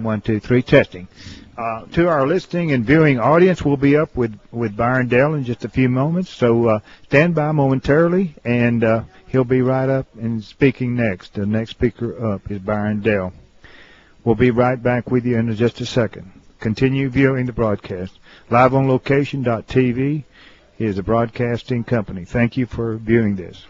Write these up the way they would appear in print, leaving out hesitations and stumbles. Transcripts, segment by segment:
1, 2, 3, testing. To our listening and viewing audience, we'll be up with Byron Dale in just a few moments. So stand by momentarily, and he'll be right up and speaking next. The next speaker up is Byron Dale. We'll be right back with you in just a second. Continue viewing the broadcast. LiveOnLocation.tv is a broadcasting company. Thank you for viewing this.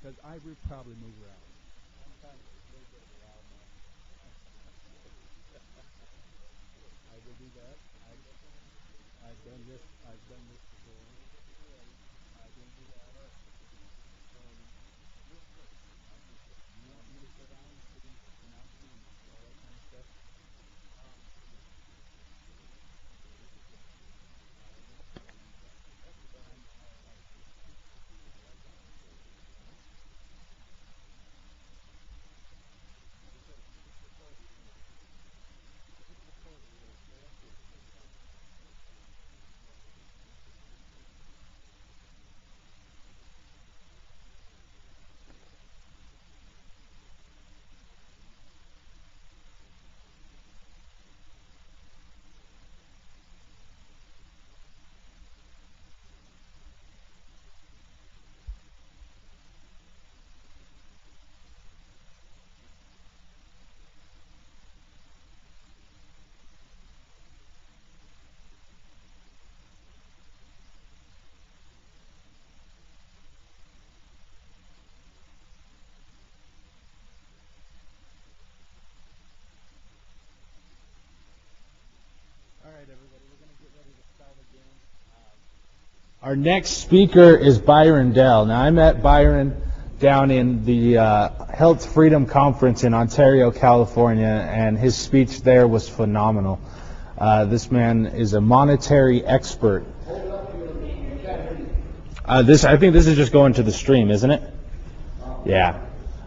Because I would probably move around. I will do that. I've done this before. I will do that. You want me to sit down and pronounce and all that kind of stuff? Our next speaker is Byron Dale. Now, I met Byron down in the Health Freedom Conference in Ontario, California, and his speech there was phenomenal. This man is a monetary expert. I think this is just going to the stream, isn't it? Yeah.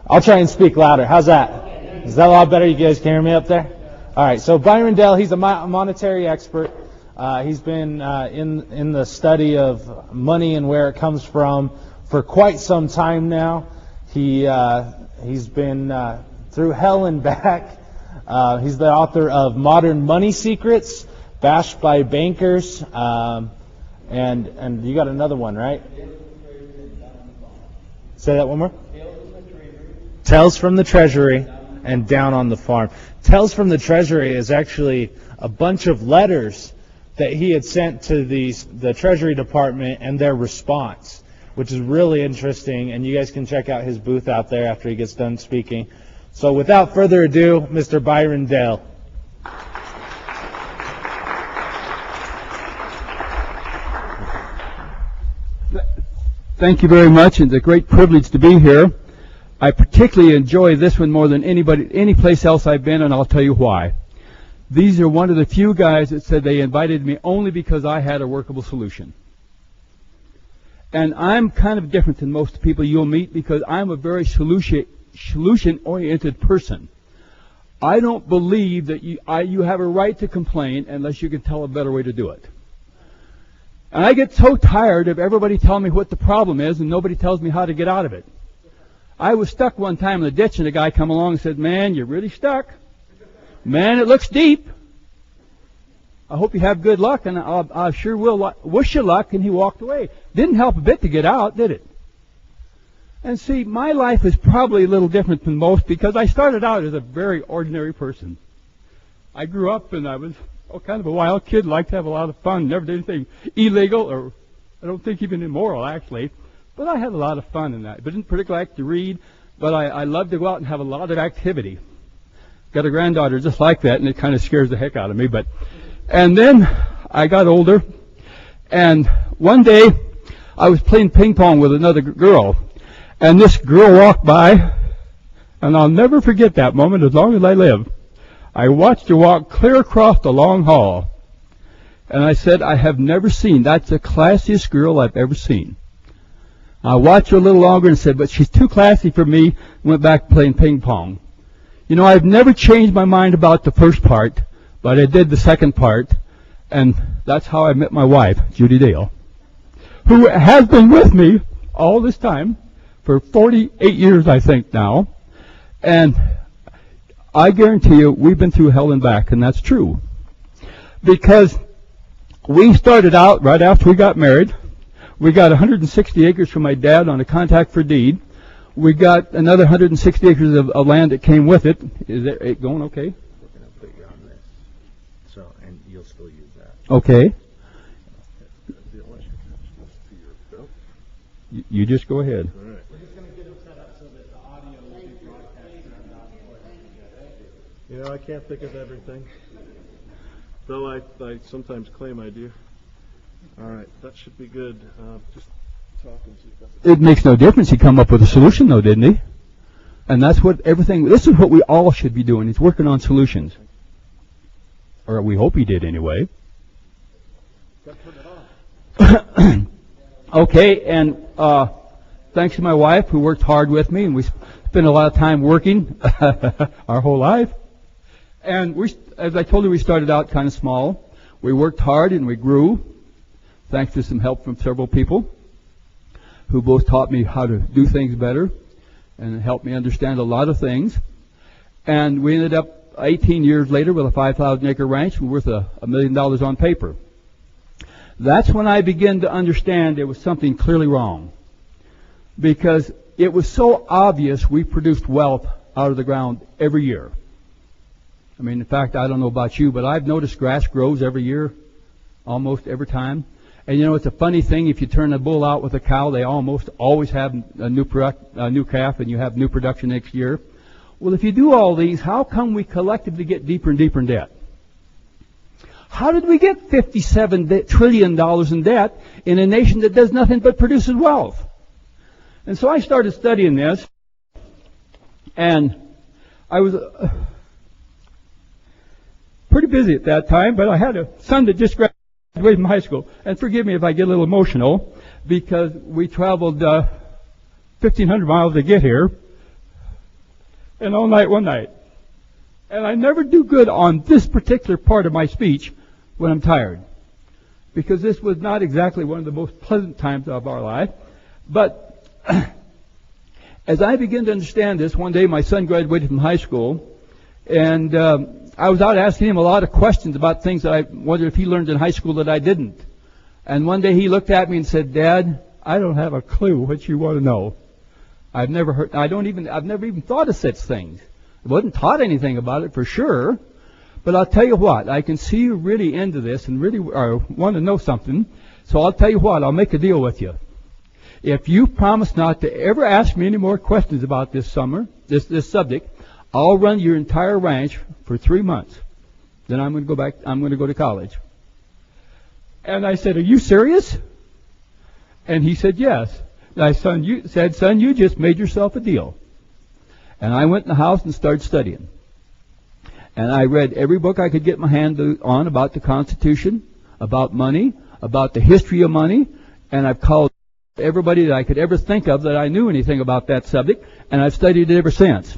I'll try and speak louder. How's that? Is that a lot better? You guys can hear me up there? All right. So Byron Dale, he's a monetary expert. He's been in the study of money and where it comes from for quite some time now. He's been through hell and back. He's the author of Modern Money Secrets, Bashed by Bankers, and you got another one, right? Say that one more. Tales from the Treasury and Down on the Farm. Tales from the Treasury is actually a bunch of letters that he had sent to the Treasury Department and their response, which is really interesting, and you guys can check out his booth out there after he gets done speaking. So without further ado, Mr. Byron Dale. Thank you very much. It's a great privilege to be here. I particularly enjoy this one more than any place else I've been, and I'll tell you why. These are one of the few guys that said they invited me only because I had a workable solution. And I'm kind of different than most people you'll meet because I'm a very solution-oriented person. I don't believe that you have a right to complain unless you can tell a better way to do it. And I get so tired of everybody telling me what the problem is and nobody tells me how to get out of it. I was stuck one time in the ditch and a guy come along and said, "Man, you're really stuck. Man, it looks deep. I hope you have good luck," and I sure will wish you luck, and he walked away. Didn't help a bit to get out, did it? And see, my life is probably a little different than most because I started out as a very ordinary person. I grew up and I was kind of a wild kid, liked to have a lot of fun, never did anything illegal or I don't think even immoral actually, but I had a lot of fun in that. I didn't particularly like to read, but I loved to go out and have a lot of activity. Got a granddaughter just like that, and it kind of scares the heck out of me. And then I got older, and one day I was playing ping pong with another girl, and this girl walked by, and I'll never forget that moment as long as I live. I watched her walk clear across the long hall, and I said, I have never seen, that's the classiest girl I've ever seen. I watched her a little longer and said, but she's too classy for me, and went back playing ping pong. You know, I've never changed my mind about the first part, but I did the second part, and that's how I met my wife, Judy Dale, who has been with me all this time for 48 years, I think now, and I guarantee you we've been through hell and back, and that's true. Because we started out right after we got married. We got 160 acres from my dad on a contract for deed. We got another 160 acres of land that came with it. Is it going okay? We're going to put you on this. So, and you'll still use that. Okay. You just go ahead. All right. We're just going to get them set up so that the audio will be broadcasted and not recorded. You know, I can't think of everything, though I sometimes claim I do. All right, that should be good. Just talk and see if that's... It makes no difference. He come up with a solution, though, didn't he? And that's what this is what we all should be doing. He's working on solutions. Or we hope he did anyway. Okay, and thanks to my wife who worked hard with me, and we spent a lot of time working our whole life. And as I told you, we started out kind of small. We worked hard and we grew, thanks to some help from several people who both taught me how to do things better and helped me understand a lot of things. And we ended up 18 years later with a 5,000-acre ranch worth $1 million on paper. That's when I began to understand there was something clearly wrong, because it was so obvious we produced wealth out of the ground every year. I mean, in fact, I don't know about you, but I've noticed grass grows every year, almost every time. And you know, it's a funny thing, if you turn a bull out with a cow, they almost always have a new calf, and you have new production next year. Well, if you do all these, how come we collectively get deeper and deeper in debt? How did we get $57 trillion in debt in a nation that does nothing but produces wealth? And so I started studying this, and I was pretty busy at that time, but I had a son that just graduated from high school. And forgive me if I get a little emotional, because we traveled 1,500 miles to get here, and all night one night. And I never do good on this particular part of my speech when I'm tired, because this was not exactly one of the most pleasant times of our life. But as I began to understand this, one day my son graduated from high school, and I was out asking him a lot of questions about things that I wondered if he learned in high school that I didn't. And one day he looked at me and said, "Dad, I don't have a clue what you want to know. I've never even thought of such things. I wasn't taught anything about it for sure. But I'll tell you what, I can see you really into this and really want to know something. So I'll tell you what, I'll make a deal with you. If you promise not to ever ask me any more questions about this subject, I'll run your entire ranch for 3 months. Then I'm going to go to college." And I said, "Are you serious?" And he said, "Yes." And I said, "Son, you just made yourself a deal." And I went in the house and started studying. And I read every book I could get my hand on about the Constitution, about money, about the history of money, and I've called everybody that I could ever think of that I knew anything about that subject, and I've studied it ever since.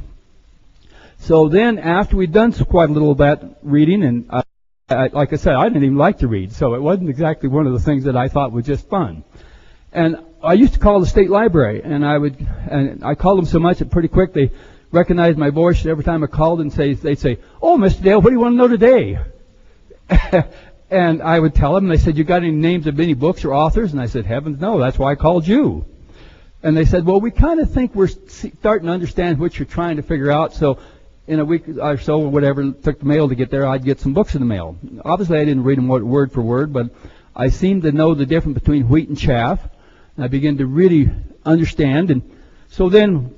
So then, after we'd done quite a little of that reading, and like I said, I didn't even like to read, so it wasn't exactly one of the things that I thought was just fun. And I used to call the state library, and I called them so much that pretty quick they recognized my voice every time I called, and they'd say, "Oh, Mr. Dale, what do you want to know today?" And I would tell them, and they said, "You got any names of any books or authors?" And I said, "Heavens no, that's why I called you." And they said, well, we kind of think we're starting to understand what you're trying to figure out, so in a week or so or whatever it took the mail to get there, I'd get some books in the mail. Obviously, I didn't read them word for word, but I seemed to know the difference between wheat and chaff, and I began to really understand. And so then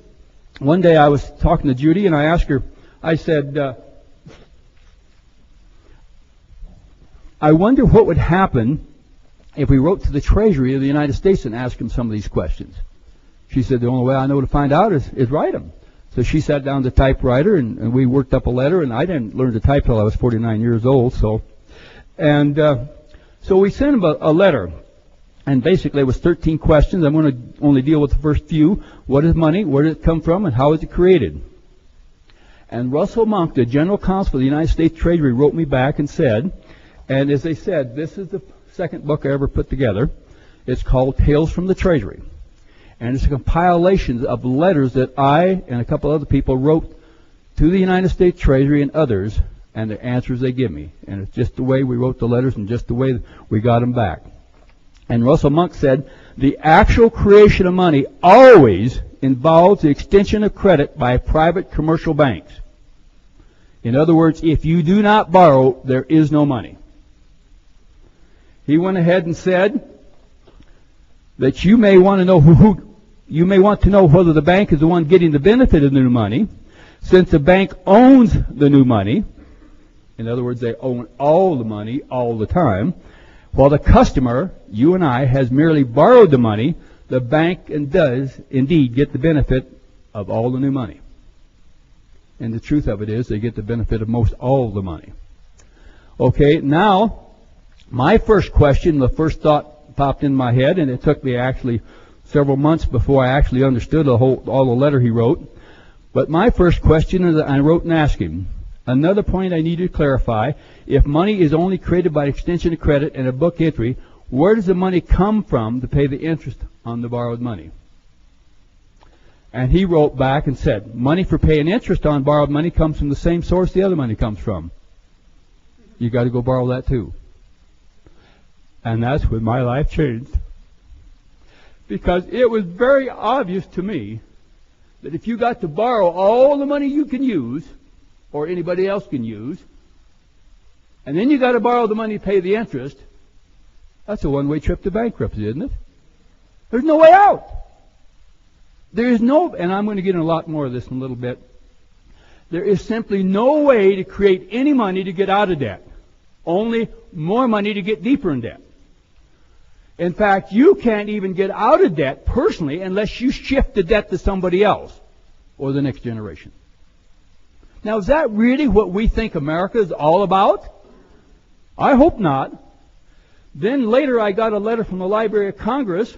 one day I was talking to Judy, and I asked her, I said, I wonder what would happen if we wrote to the Treasury of the United States and asked them some of these questions. She said, the only way I know to find out is write them. So she sat down the typewriter, and we worked up a letter, and I didn't learn to type till I was 49 years old. So we sent them a letter, and basically it was 13 questions. I'm going to only deal with the first few. What is money? Where did it come from? And how is it created? And Russell Monk, the General Counsel of the United States Treasury, wrote me back and said, and as they said, this is the second book I ever put together. It's called Tales from the Treasury. And it's a compilation of letters that I and a couple other people wrote to the United States Treasury and others, and the answers they give me. And it's just the way we wrote the letters and just the way we got them back. And Russell Monk said, the actual creation of money always involves the extension of credit by private commercial banks. In other words, if you do not borrow, there is no money. He went ahead and said that you may want to know you may want to know whether the bank is the one getting the benefit of the new money, since the bank owns the new money. In other words, they own all the money all the time, while the customer, you and I, has merely borrowed the money. The bank does indeed get the benefit of all the new money. And the truth of it is they get the benefit of most all the money. Okay, now my first question, the first thought popped in my head, and it took me actually several months before I actually understood all the letter he wrote. But my first question is, I wrote and asked him, another point I need to clarify, if money is only created by extension of credit and a book entry, where does the money come from to pay the interest on the borrowed money? And he wrote back and said, money for paying interest on borrowed money comes from the same source the other money comes from. You got to go borrow that too. And that's when my life changed. Because it was very obvious to me that if you got to borrow all the money you can use, or anybody else can use, and then you got to borrow the money to pay the interest, that's a one-way trip to bankruptcy, isn't it? There's no way out. There is no, and I'm going to get in a lot more of this in a little bit, there is simply no way to create any money to get out of debt. Only more money to get deeper in debt. In fact, you can't even get out of debt personally unless you shift the debt to somebody else or the next generation. Now, is that really what we think America is all about? I hope not. Then later I got a letter from the Library of Congress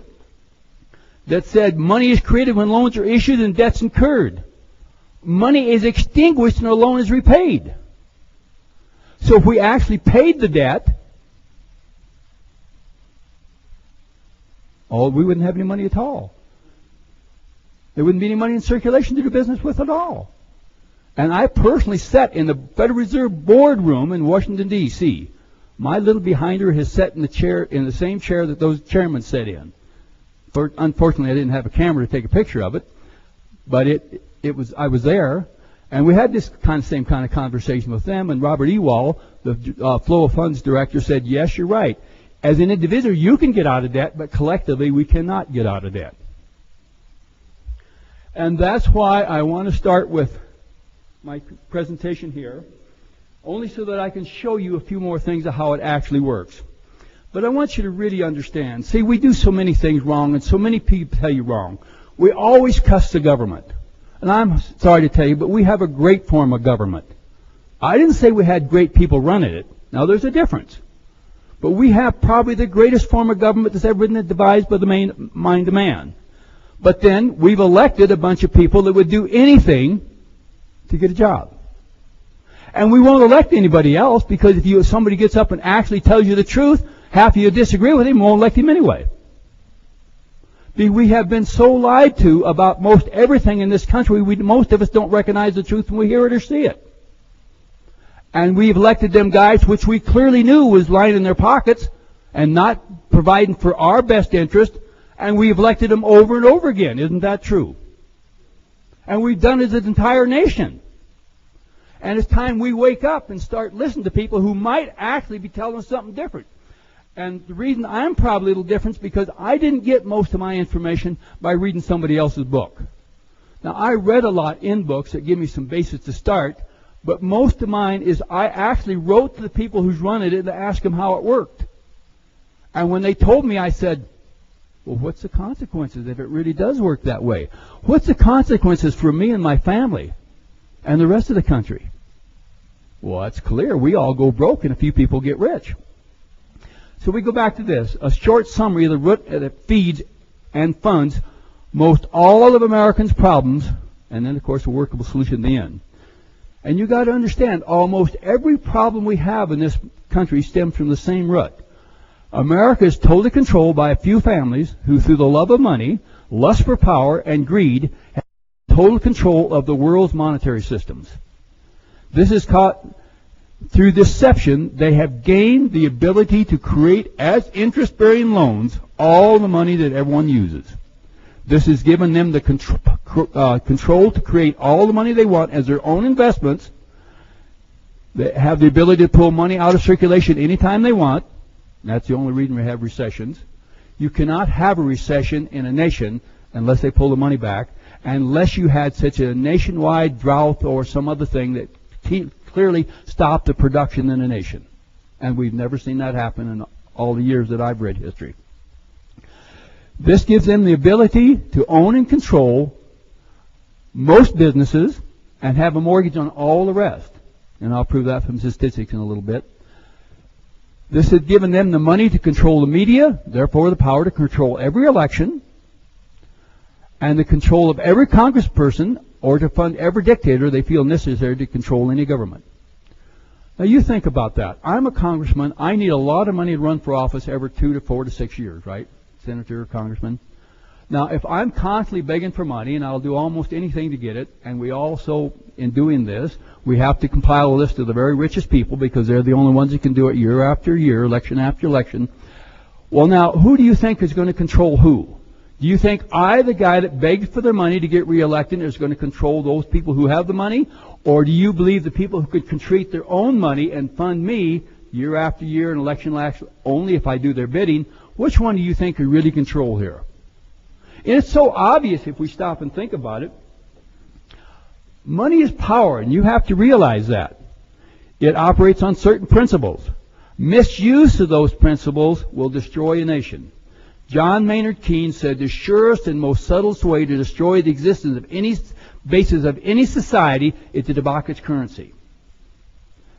that said money is created when loans are issued and debts incurred. Money is extinguished and a loan is repaid. So if we actually paid the debt, we wouldn't have any money at all. There wouldn't be any money in circulation to do business with at all. And I personally sat in the Federal Reserve boardroom in Washington, D.C. My little behinder has sat in the same chair that those chairmen sat in. Unfortunately, I didn't have a camera to take a picture of it, but I was there, and we had this same kind of conversation with them. And Robert Ewald, the Flow of Funds director, said, "Yes, you're right. As an individual, you can get out of debt, but collectively, we cannot get out of debt." And that's why I want to start with my presentation here, only so that I can show you a few more things of how it actually works. But I want you to really understand. See, we do so many things wrong, and so many people tell you wrong. We always cuss the government. And I'm sorry to tell you, but we have a great form of government. I didn't say we had great people running it. Now, there's a difference. But we have probably the greatest form of government that's ever been devised by the mind of man. But then we've elected a bunch of people that would do anything to get a job. And we won't elect anybody else because if somebody gets up and actually tells you the truth, half of you disagree with him, won't elect him anyway. We have been so lied to about most everything in this country, most of us don't recognize the truth when we hear it or see it. And we've elected them guys which we clearly knew was lying in their pockets and not providing for our best interest And we've elected them over and over again. Isn't that true? And we've done it as an entire nation. And it's time we wake up and start listening to people who might actually be telling us something different. And the reason I'm probably a little different is because I didn't get most of my information by reading somebody else's book. Now, I read a lot in books that give me some basis to start, but most of mine is I actually wrote to the people who's running it to ask them how it worked. And when they told me, I said, well, what's the consequences if it really does work that way? What's the consequences for me and my family and the rest of the country? Well, it's clear. We all go broke and a few people get rich. So we go back to this, a short summary of the root that feeds and funds most all of Americans' problems, and then, of course, a workable solution at the end. And you got to understand, almost every problem we have in this country stems from the same root. America is totally controlled by a few families who, through the love of money, lust for power, and greed, have total control of the world's monetary systems. This is caught through deception. They have gained the ability to create, as interest-bearing loans, all the money that everyone uses. This has given them the control to create all the money they want as their own investments. They have the ability to pull money out of circulation anytime they want. That's the only reason we have recessions. You cannot have a recession in a nation unless they pull the money back, unless you had such a nationwide drought or some other thing that clearly stopped the production in a nation. And we've never seen that happen in all the years that I've read history. This gives them the ability to own and control most businesses and have a mortgage on all the rest. And I'll prove that from statistics in a little bit. This has given them the money to control the media, therefore the power to control every election, and the control of every congressperson, or to fund every dictator they feel necessary to control any government. Now you think about that. I'm a congressman. I need a lot of money to run for office every 2 to 4 to 6 years, right? Senator or congressman. Now, if I'm constantly begging for money, and I'll do almost anything to get it, and we also, in doing this, we have to compile a list of the very richest people because they're the only ones that can do it year after year, election after election. Well, now, who do you think is going to control who? Do you think I, the guy that begged for their money to get reelected, is going to control those people who have the money? Or do you believe the people who could contribute their own money and fund me year after year and election only if I do their bidding? Which one do you think could really control here? And it's so obvious if we stop and think about it. Money is power, and you have to realize that. It operates on certain principles. Misuse of those principles will destroy a nation. John Maynard Keynes said the surest and most subtlest way to destroy the existence of any basis of any society is to debauch its currency.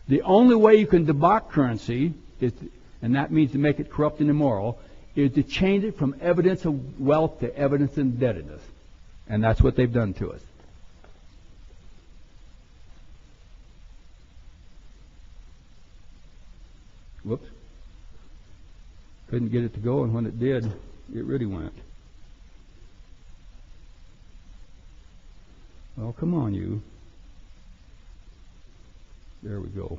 The only way you can debauch currency, and that means to make it corrupt and immoral, is to change it from evidence of wealth to evidence of indebtedness. And that's what they've done to us. Whoops. Couldn't get it to go, and when it did, it really went. Well, come on, you. There we go.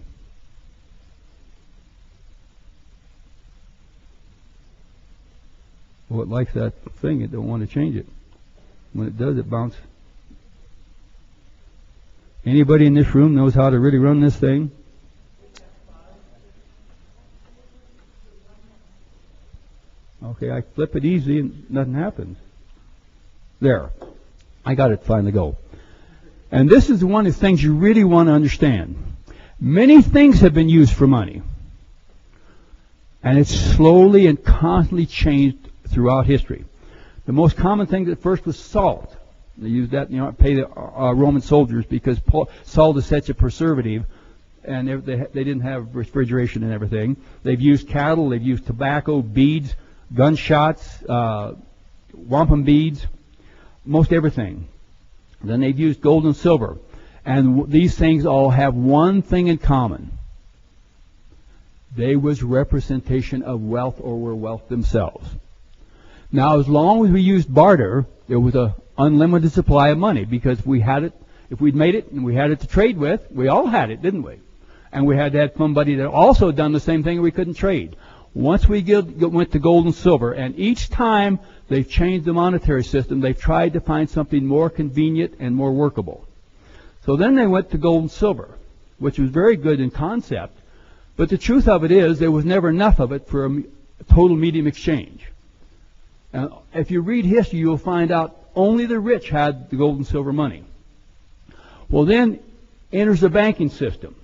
Well, it likes that thing. It don't want to change it. When it does, it bounces. Anybody in this room knows how to really run this thing? Okay, I flip it easy and nothing happens. There. I got it finally go. And this is one of the things you really want to understand. Many things have been used for money. And it's slowly and constantly changed throughout history. The most common thing at first was salt. They used that, to pay the Roman soldiers because salt is such a preservative, and they didn't have refrigeration and everything. They've used cattle, they've used tobacco, beads, gunshots, wampum beads, most everything. Then they've used gold and silver. And these things all have one thing in common. They was representation of wealth or were wealth themselves. Now, as long as we used barter, there was an unlimited supply of money because we had it. If we'd made it and we had it to trade with, we all had it, didn't we? And we had to have somebody that also done the same thing and we couldn't trade. Once we went to gold and silver, and each time they've changed the monetary system, they've tried to find something more convenient and more workable. So then they went to gold and silver, which was very good in concept, but the truth of it is there was never enough of it for a total medium exchange. And if you read history, you'll find out only the rich had the gold and silver money. Well, then enters the banking system.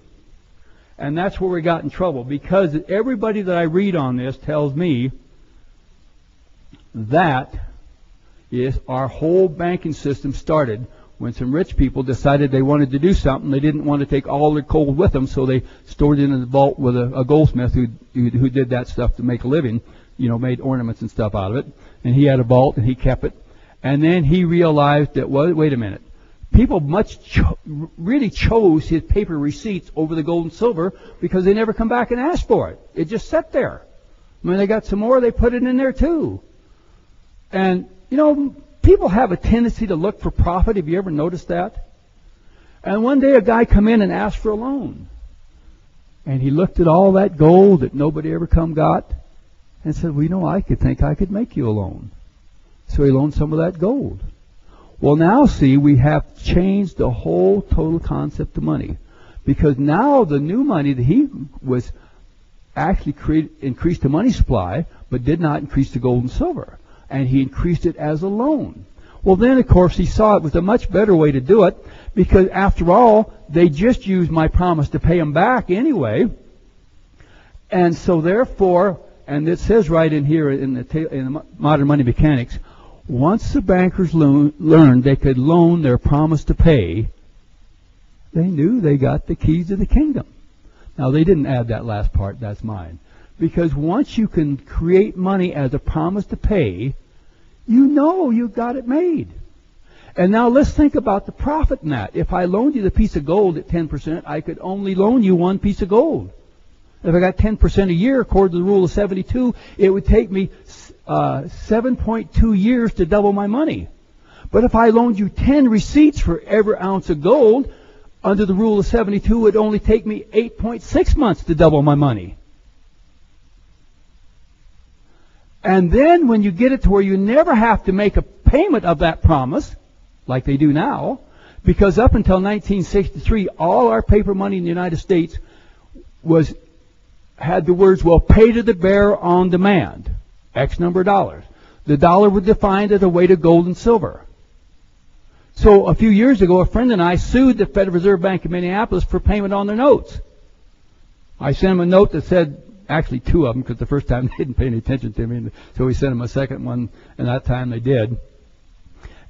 And that's where we got in trouble, because everybody that I read on this tells me that is our whole banking system started when some rich people decided they wanted to do something. They didn't want to take all their gold with them, so they stored it in the vault with a goldsmith who did that stuff to make a living, made ornaments and stuff out of it. And he had a vault, and he kept it. And then he realized that, well, wait a minute. People really chose his paper receipts over the gold and silver because they never come back and asked for it. It just sat there. When they got some more, they put it in there too. And, people have a tendency to look for profit. Have you ever noticed that? And one day a guy come in and asked for a loan. And he looked at all that gold that nobody ever got and said, well, I think I could make you a loan. So he loaned some of that gold. Well, now, see, we have changed the whole total concept of money. Because now the new money that he was actually increased the money supply, but did not increase the gold and silver. And he increased it as a loan. Well, then, of course, he saw it was a much better way to do it, because after all, they just used my promise to pay him back anyway. And so, therefore, and it says right in here in the Modern Money Mechanics, once the bankers learned they could loan their promise to pay, they knew they got the keys to the kingdom. Now, they didn't add that last part. That's mine. Because once you can create money as a promise to pay, you've got it made. And now let's think about the profit in that. If I loaned you the piece of gold at 10%, I could only loan you one piece of gold. If I got 10% a year, according to the rule of 72, it would take me 7.2 years to double my money. But if I loaned you 10 receipts for every ounce of gold, under the rule of 72, it would only take me 8.6 months to double my money. And then when you get it to where you never have to make a payment of that promise, like they do now, because up until 1963, all our paper money in the United States had the words, well, pay to the bearer on demand, X number of dollars. The dollar was defined as a weight of gold and silver. So a few years ago, a friend and I sued the Federal Reserve Bank of Minneapolis for payment on their notes. I sent them a note that said, actually two of them, because the first time they didn't pay any attention to me, so we sent them a second one, and that time they did.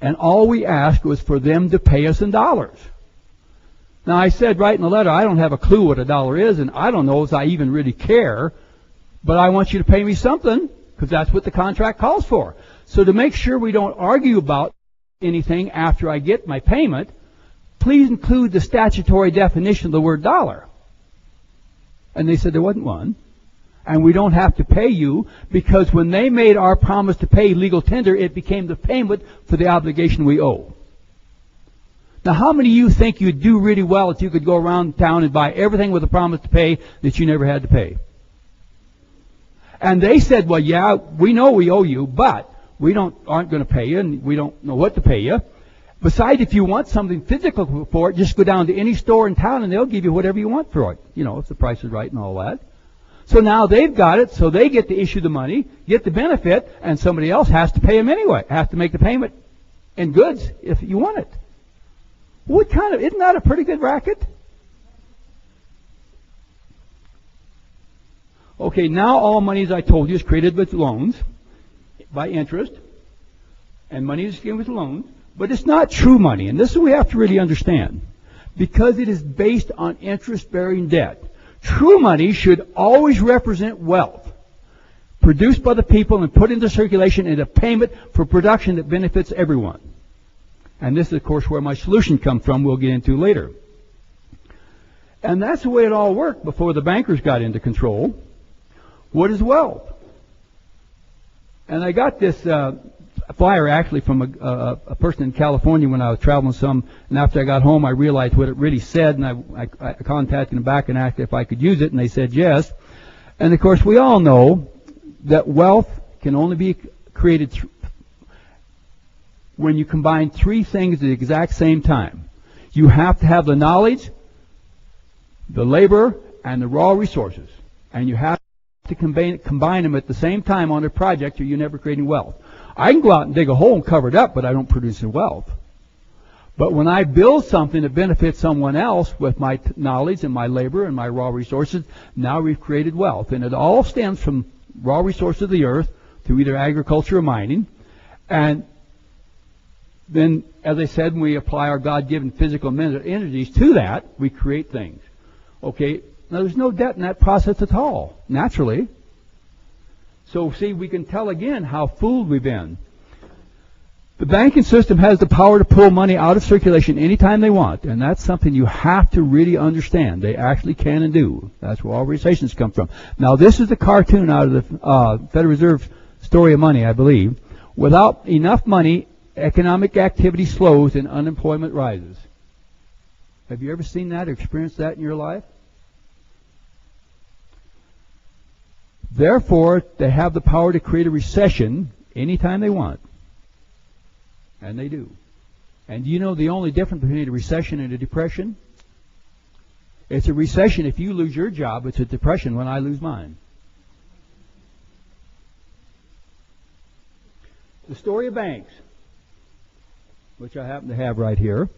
And all we asked was for them to pay us in dollars. Now, I said right in the letter, I don't have a clue what a dollar is, and I don't know if I even really care, but I want you to pay me something, because that's what the contract calls for. So to make sure we don't argue about anything after I get my payment, please include the statutory definition of the word dollar. And they said there wasn't one. And we don't have to pay you, because when they made our promise to pay legal tender, it became the payment for the obligation we owe. Now, how many of you think you'd do really well if you could go around town and buy everything with a promise to pay that you never had to pay? And they said, well, yeah, we know we owe you, but we aren't going to pay you, and we don't know what to pay you. Besides, if you want something physical for it, just go down to any store in town, and they'll give you whatever you want for it, if the price is right and all that. So now they've got it, so they get to issue the money, get the benefit, and somebody else has to pay them anyway, has to make the payment in goods if you want it. Isn't that a pretty good racket? Okay, now all money, as I told you, is created with loans by interest, and money is given with loans, but it's not true money, and this is what we have to really understand, because it is based on interest-bearing debt. True money should always represent wealth produced by the people and put into circulation in a payment for production that benefits everyone. And this is, of course, where my solution comes from, we'll get into later. And that's the way it all worked before the bankers got into control. What is wealth? And I got this flyer actually from a person in California when I was traveling some, and after I got home I realized what it really said, and I contacted them back and asked if I could use it, and they said yes. And of course, we all know that wealth can only be created when you combine three things at the exact same time. You have to have the knowledge, the labor, and the raw resources. And you have to combine them at the same time on a project, or you're never creating wealth. I can go out and dig a hole and cover it up, but I don't produce any wealth. But when I build something that benefits someone else with my knowledge and my labor and my raw resources, now we've created wealth. And it all stems from raw resources of the earth through either agriculture or mining. And then, as I said, when we apply our God-given physical energies to that, we create things. Okay, now there's no debt in that process at all, naturally. So, see, we can tell again how fooled we've been. The banking system has the power to pull money out of circulation anytime they want, and that's something you have to really understand. They actually can and do. That's where all recessions come from. Now, this is the cartoon out of the Federal Reserve Story of Money, I believe. Without enough money, economic activity slows and unemployment rises. Have you ever seen that or experienced that in your life? Therefore, they have the power to create a recession anytime they want. And they do. And do you know the only difference between a recession and a depression? It's a recession if you lose your job. It's a depression when I lose mine. The story of banks, which I happen to have right here.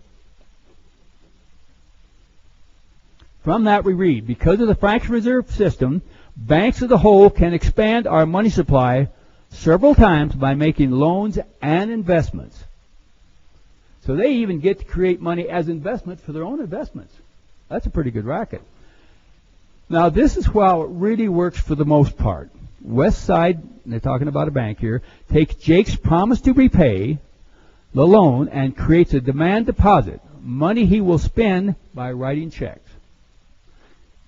From that we read, because of the fractional reserve system, banks as a whole can expand our money supply several times by making loans and investments. So they even get to create money as investments for their own investments. That's a pretty good racket. Now, this is how it really works for the most part. West Side, and they're talking about a bank here, takes Jake's promise to repay the loan and creates a demand deposit, money he will spend by writing checks.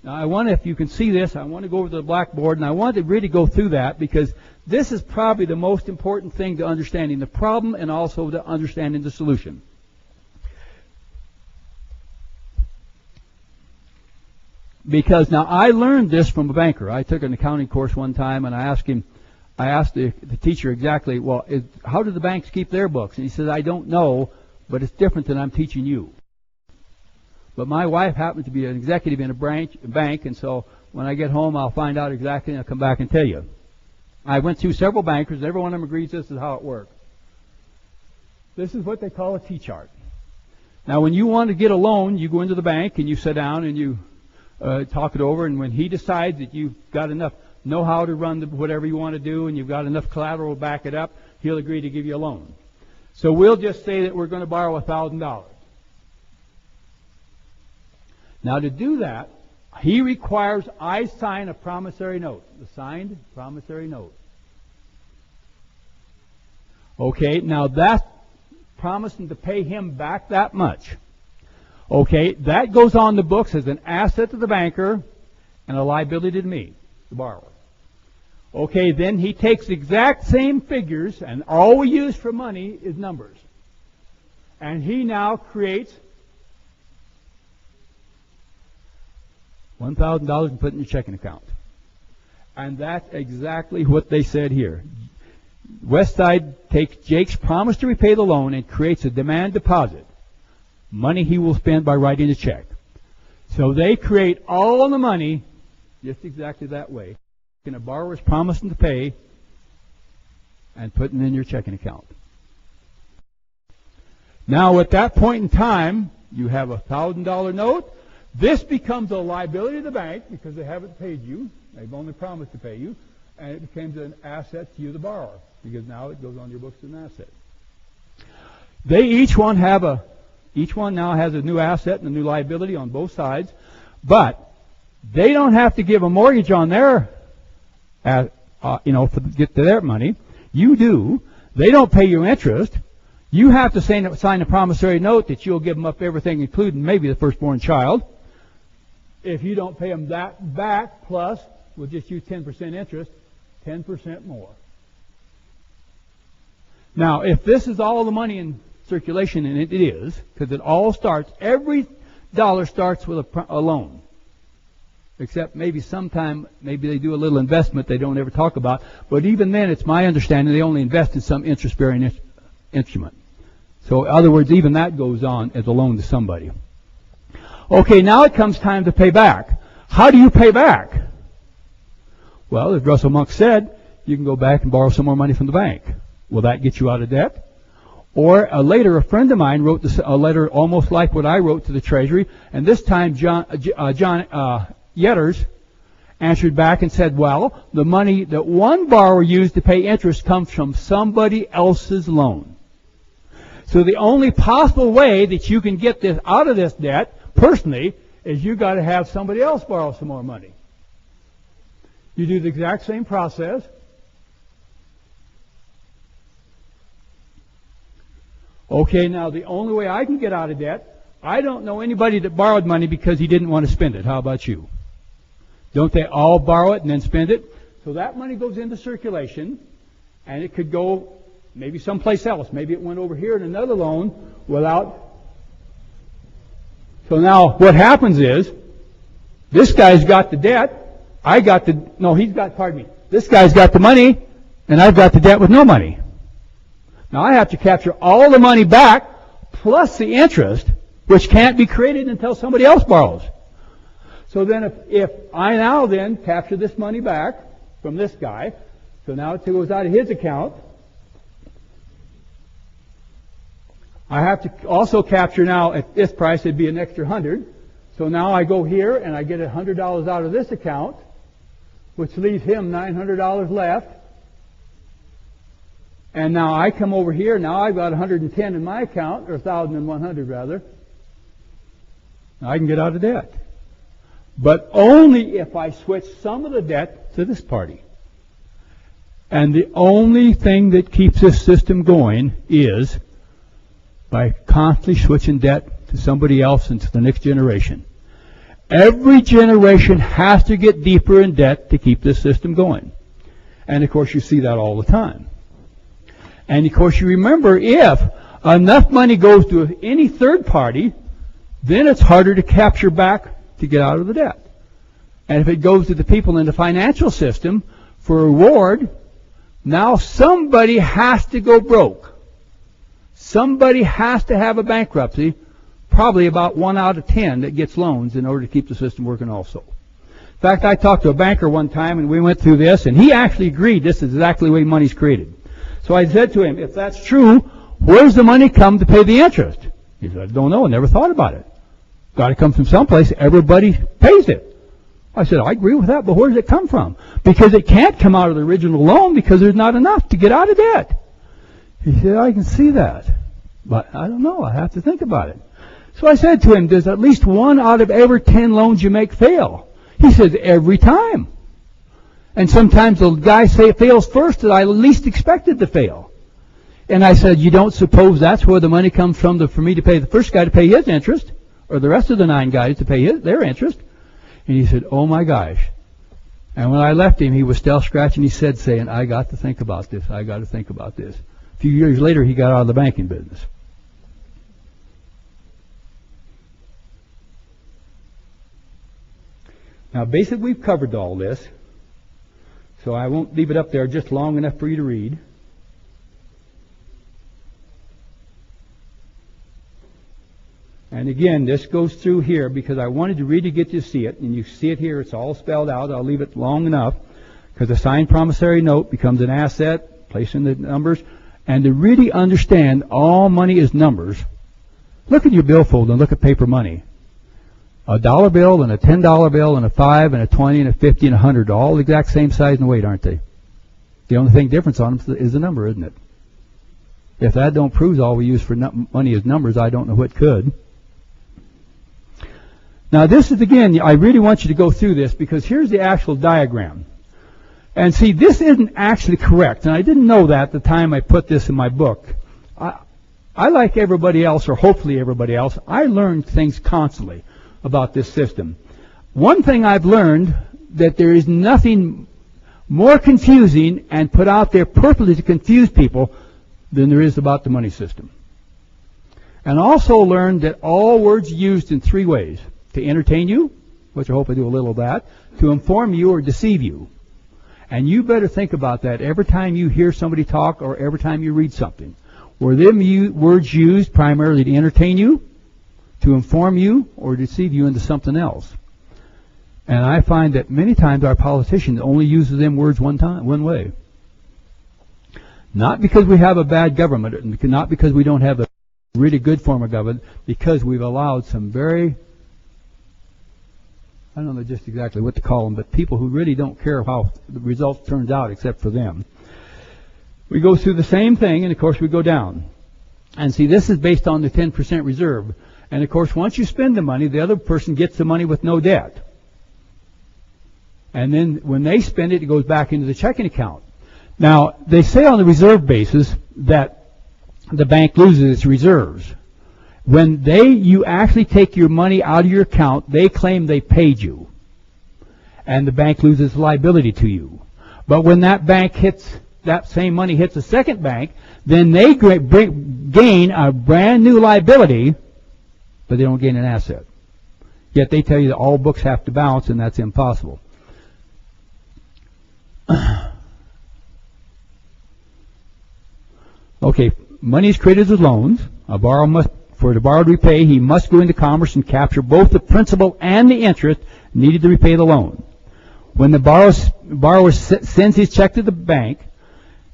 Now, I wonder if you can see this. I want to go over to the blackboard, and I want to really go through that because this is probably the most important thing to understanding the problem and also to understanding the solution. Because now I learned this from a banker. I took an accounting course one time, and I asked the teacher exactly, well, how do the banks keep their books? And he says, I don't know, but it's different than I'm teaching you. But my wife happens to be an executive in a bank, and so when I get home, I'll find out exactly, and I'll come back and tell you. I went through several bankers, and every one of them agrees this is how it works. This is what they call a T-chart. Now, when you want to get a loan, you go into the bank, and you sit down, and you talk it over, and when he decides that you've got enough know-how to run whatever you want to do, and you've got enough collateral to back it up, he'll agree to give you a loan. So we'll just say that we're going to borrow $1,000. Now, to do that, he requires I sign a promissory note, the signed promissory note. Okay, now that's promising to pay him back that much. Okay, that goes on the books as an asset to the banker and a liability to me, the borrower. Okay, then he takes the exact same figures, and all we use for money is numbers. And he now creates $1,000 and put it in your checking account. And that's exactly what they said here. Westside takes Jake's promise to repay the loan and creates a demand deposit, money he will spend by writing a check. So they create all the money just exactly that way. And a borrower's promising to pay and putting in your checking account. Now, at that point in time, you have a $1,000 note. This becomes a liability to the bank because they haven't paid you. They've only promised to pay you. And it becomes an asset to you, the borrower, because now it goes on your books as an asset. They each one now has a new asset and a new liability on both sides, but they don't have to give a mortgage on their, to get to their money. You do. They don't pay you interest. You have to sign a promissory note that you'll give them up everything, including maybe the firstborn child. If you don't pay them that back, plus we'll just use 10% interest, 10% more. Now, if this is all the money in circulation, and it is, because it all starts, every dollar starts with a loan. except maybe sometime, maybe they do a little investment they don't ever talk about. But even then, it's my understanding they only invest in some interest-bearing instrument. So in other words, even that goes on as a loan to somebody. Okay, now it comes time to pay back. How do you pay back? Well, as Russell Monk said, you can go back and borrow some more money from the bank. Will that get you out of debt? Or later, a friend of mine wrote a letter almost like what I wrote to the Treasury, and this time John Yetters answered back and said, well, the money that one borrower used to pay interest comes from somebody else's loan. So the only possible way that you can get this out of this debt, personally, is you got to have somebody else borrow some more money. You do the exact same process. Okay, now the only way I can get out of debt, I don't know anybody that borrowed money because he didn't want to spend it. How about you? Don't they all borrow it and then spend it? So that money goes into circulation, and it could go maybe someplace else. Maybe it went over here in another loan without. So now what happens is, this guy's got the debt, this guy's got the money, and I've got the debt with no money. Now I have to capture all the money back, plus the interest, which can't be created until somebody else borrows. So then if I now then capture this money back from this guy, so now it goes out of his account, I have to also capture now at this price, it'd be an extra 100. So now I go here and I get $100 out of this account, which leaves him $900 left. And now I come over here, now I've got 110 in my account, or 1,100 rather. Now I can get out of debt. But only if I switch some of the debt to this party. And the only thing that keeps this system going is by constantly switching debt to somebody else and to the next generation. Every generation has to get deeper in debt to keep this system going. And of course you see that all the time. And of course you remember, if enough money goes to any third party, then it's harder to capture back to get out of the debt. And if it goes to the people in the financial system for a reward, now somebody has to go broke. Somebody has to have a bankruptcy, probably about 1 out of 10 that gets loans in order to keep the system working also. In fact, I talked to a banker one time and we went through this, and he actually agreed this is exactly the way money's created. So I said to him, if that's true, where's the money come to pay the interest? He said, I don't know, I never thought about it. Got to come from someplace, everybody pays it. I said, I agree with that, but where does it come from? Because it can't come out of the original loan because there's not enough to get out of debt. He said, I can see that, but I don't know, I have to think about it. So I said to him, does at least 1 out of every 10 loans you make fail? He says, every time. And sometimes the guy fails first that I least expected to fail. And I said, you don't suppose that's where the money comes from for me to pay the first guy to pay his interest, or the rest of the 9 guys to pay their interest? And he said, oh my gosh. And when I left him, he was still scratching his head saying, I got to think about this, I got to think about this. A few years later, he got out of the banking business. Now, basically, we've covered all this, so I won't leave it up there just long enough for you to read. And again, this goes through here because I wanted to really get you to see it, and you see it here. It's all spelled out. I'll leave it long enough because a signed promissory note becomes an asset, place in the numbers, and to really understand all money is numbers. Look at your billfold and look at paper money. A dollar bill and a $10 bill and a 5 and a 20 and a 50 and a 100, all the exact same size and weight, aren't they? The only thing difference on them is the number, isn't it? If that don't prove all we use for money is numbers, I don't know what could. Now this is, again, I really want you to go through this because here's the actual diagram. And see, this isn't actually correct, and I didn't know that at the time I put this in my book. I like everybody else, or hopefully everybody else, I learn things constantly about this system. One thing I've learned, that there is nothing more confusing and put out there purposely to confuse people than there is about the money system. And also learned that all words are used in 3 ways: to entertain you, which I hope I do a little of that, to inform you or deceive you. And you better think about that every time you hear somebody talk or every time you read something. Were them words used primarily to entertain you, to inform you, or deceive you into something else? And I find that many times our politicians only use them words one way. Not because we have a bad government, and not because we don't have a really good form of government, because we've allowed some very, I don't know just exactly what to call them, but people who really don't care how the result turns out except for them. We go through the same thing, and of course we go down. And see, this is based on the 10% reserve. And of course, once you spend the money, the other person gets the money with no debt. And then when they spend it, it goes back into the checking account. Now, they say on the reserve basis that the bank loses its reserves. When you actually take your money out of your account, they claim they paid you. And the bank loses liability to you. But when that same money hits a second bank, then they gain a brand new liability, but they don't gain an asset. Yet they tell you that all books have to balance, and that's impossible. Okay, money is created as loans. For the borrower to repay, he must go into commerce and capture both the principal and the interest needed to repay the loan. When the borrower sends his check to the bank,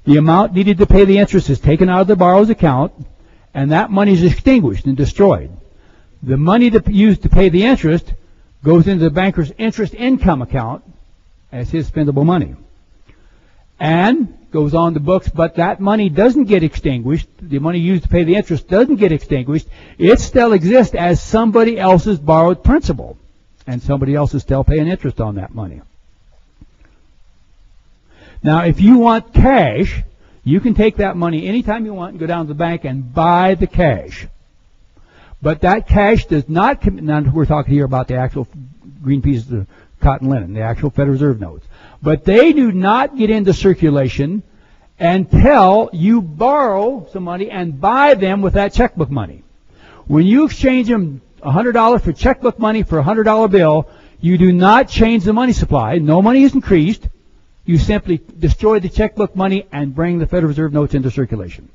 the amount needed to pay the interest is taken out of the borrower's account, and that money is extinguished and destroyed. The money used to pay the interest goes into the banker's interest income account as his spendable money, and goes on the books, but that money doesn't get extinguished. The money used to pay the interest doesn't get extinguished. It still exists as somebody else's borrowed principal, and somebody else is still paying interest on that money. Now, if you want cash, you can take that money anytime you want and go down to the bank and buy the cash. But that cash does not now we're talking here about the actual green pieces of cotton linen, the actual Federal Reserve notes. But they do not get into circulation until you borrow some money and buy them with that checkbook money. When you exchange them $100 for checkbook money for a $100 bill, you do not change the money supply. No money is increased. You simply destroy the checkbook money and bring the Federal Reserve notes into circulation.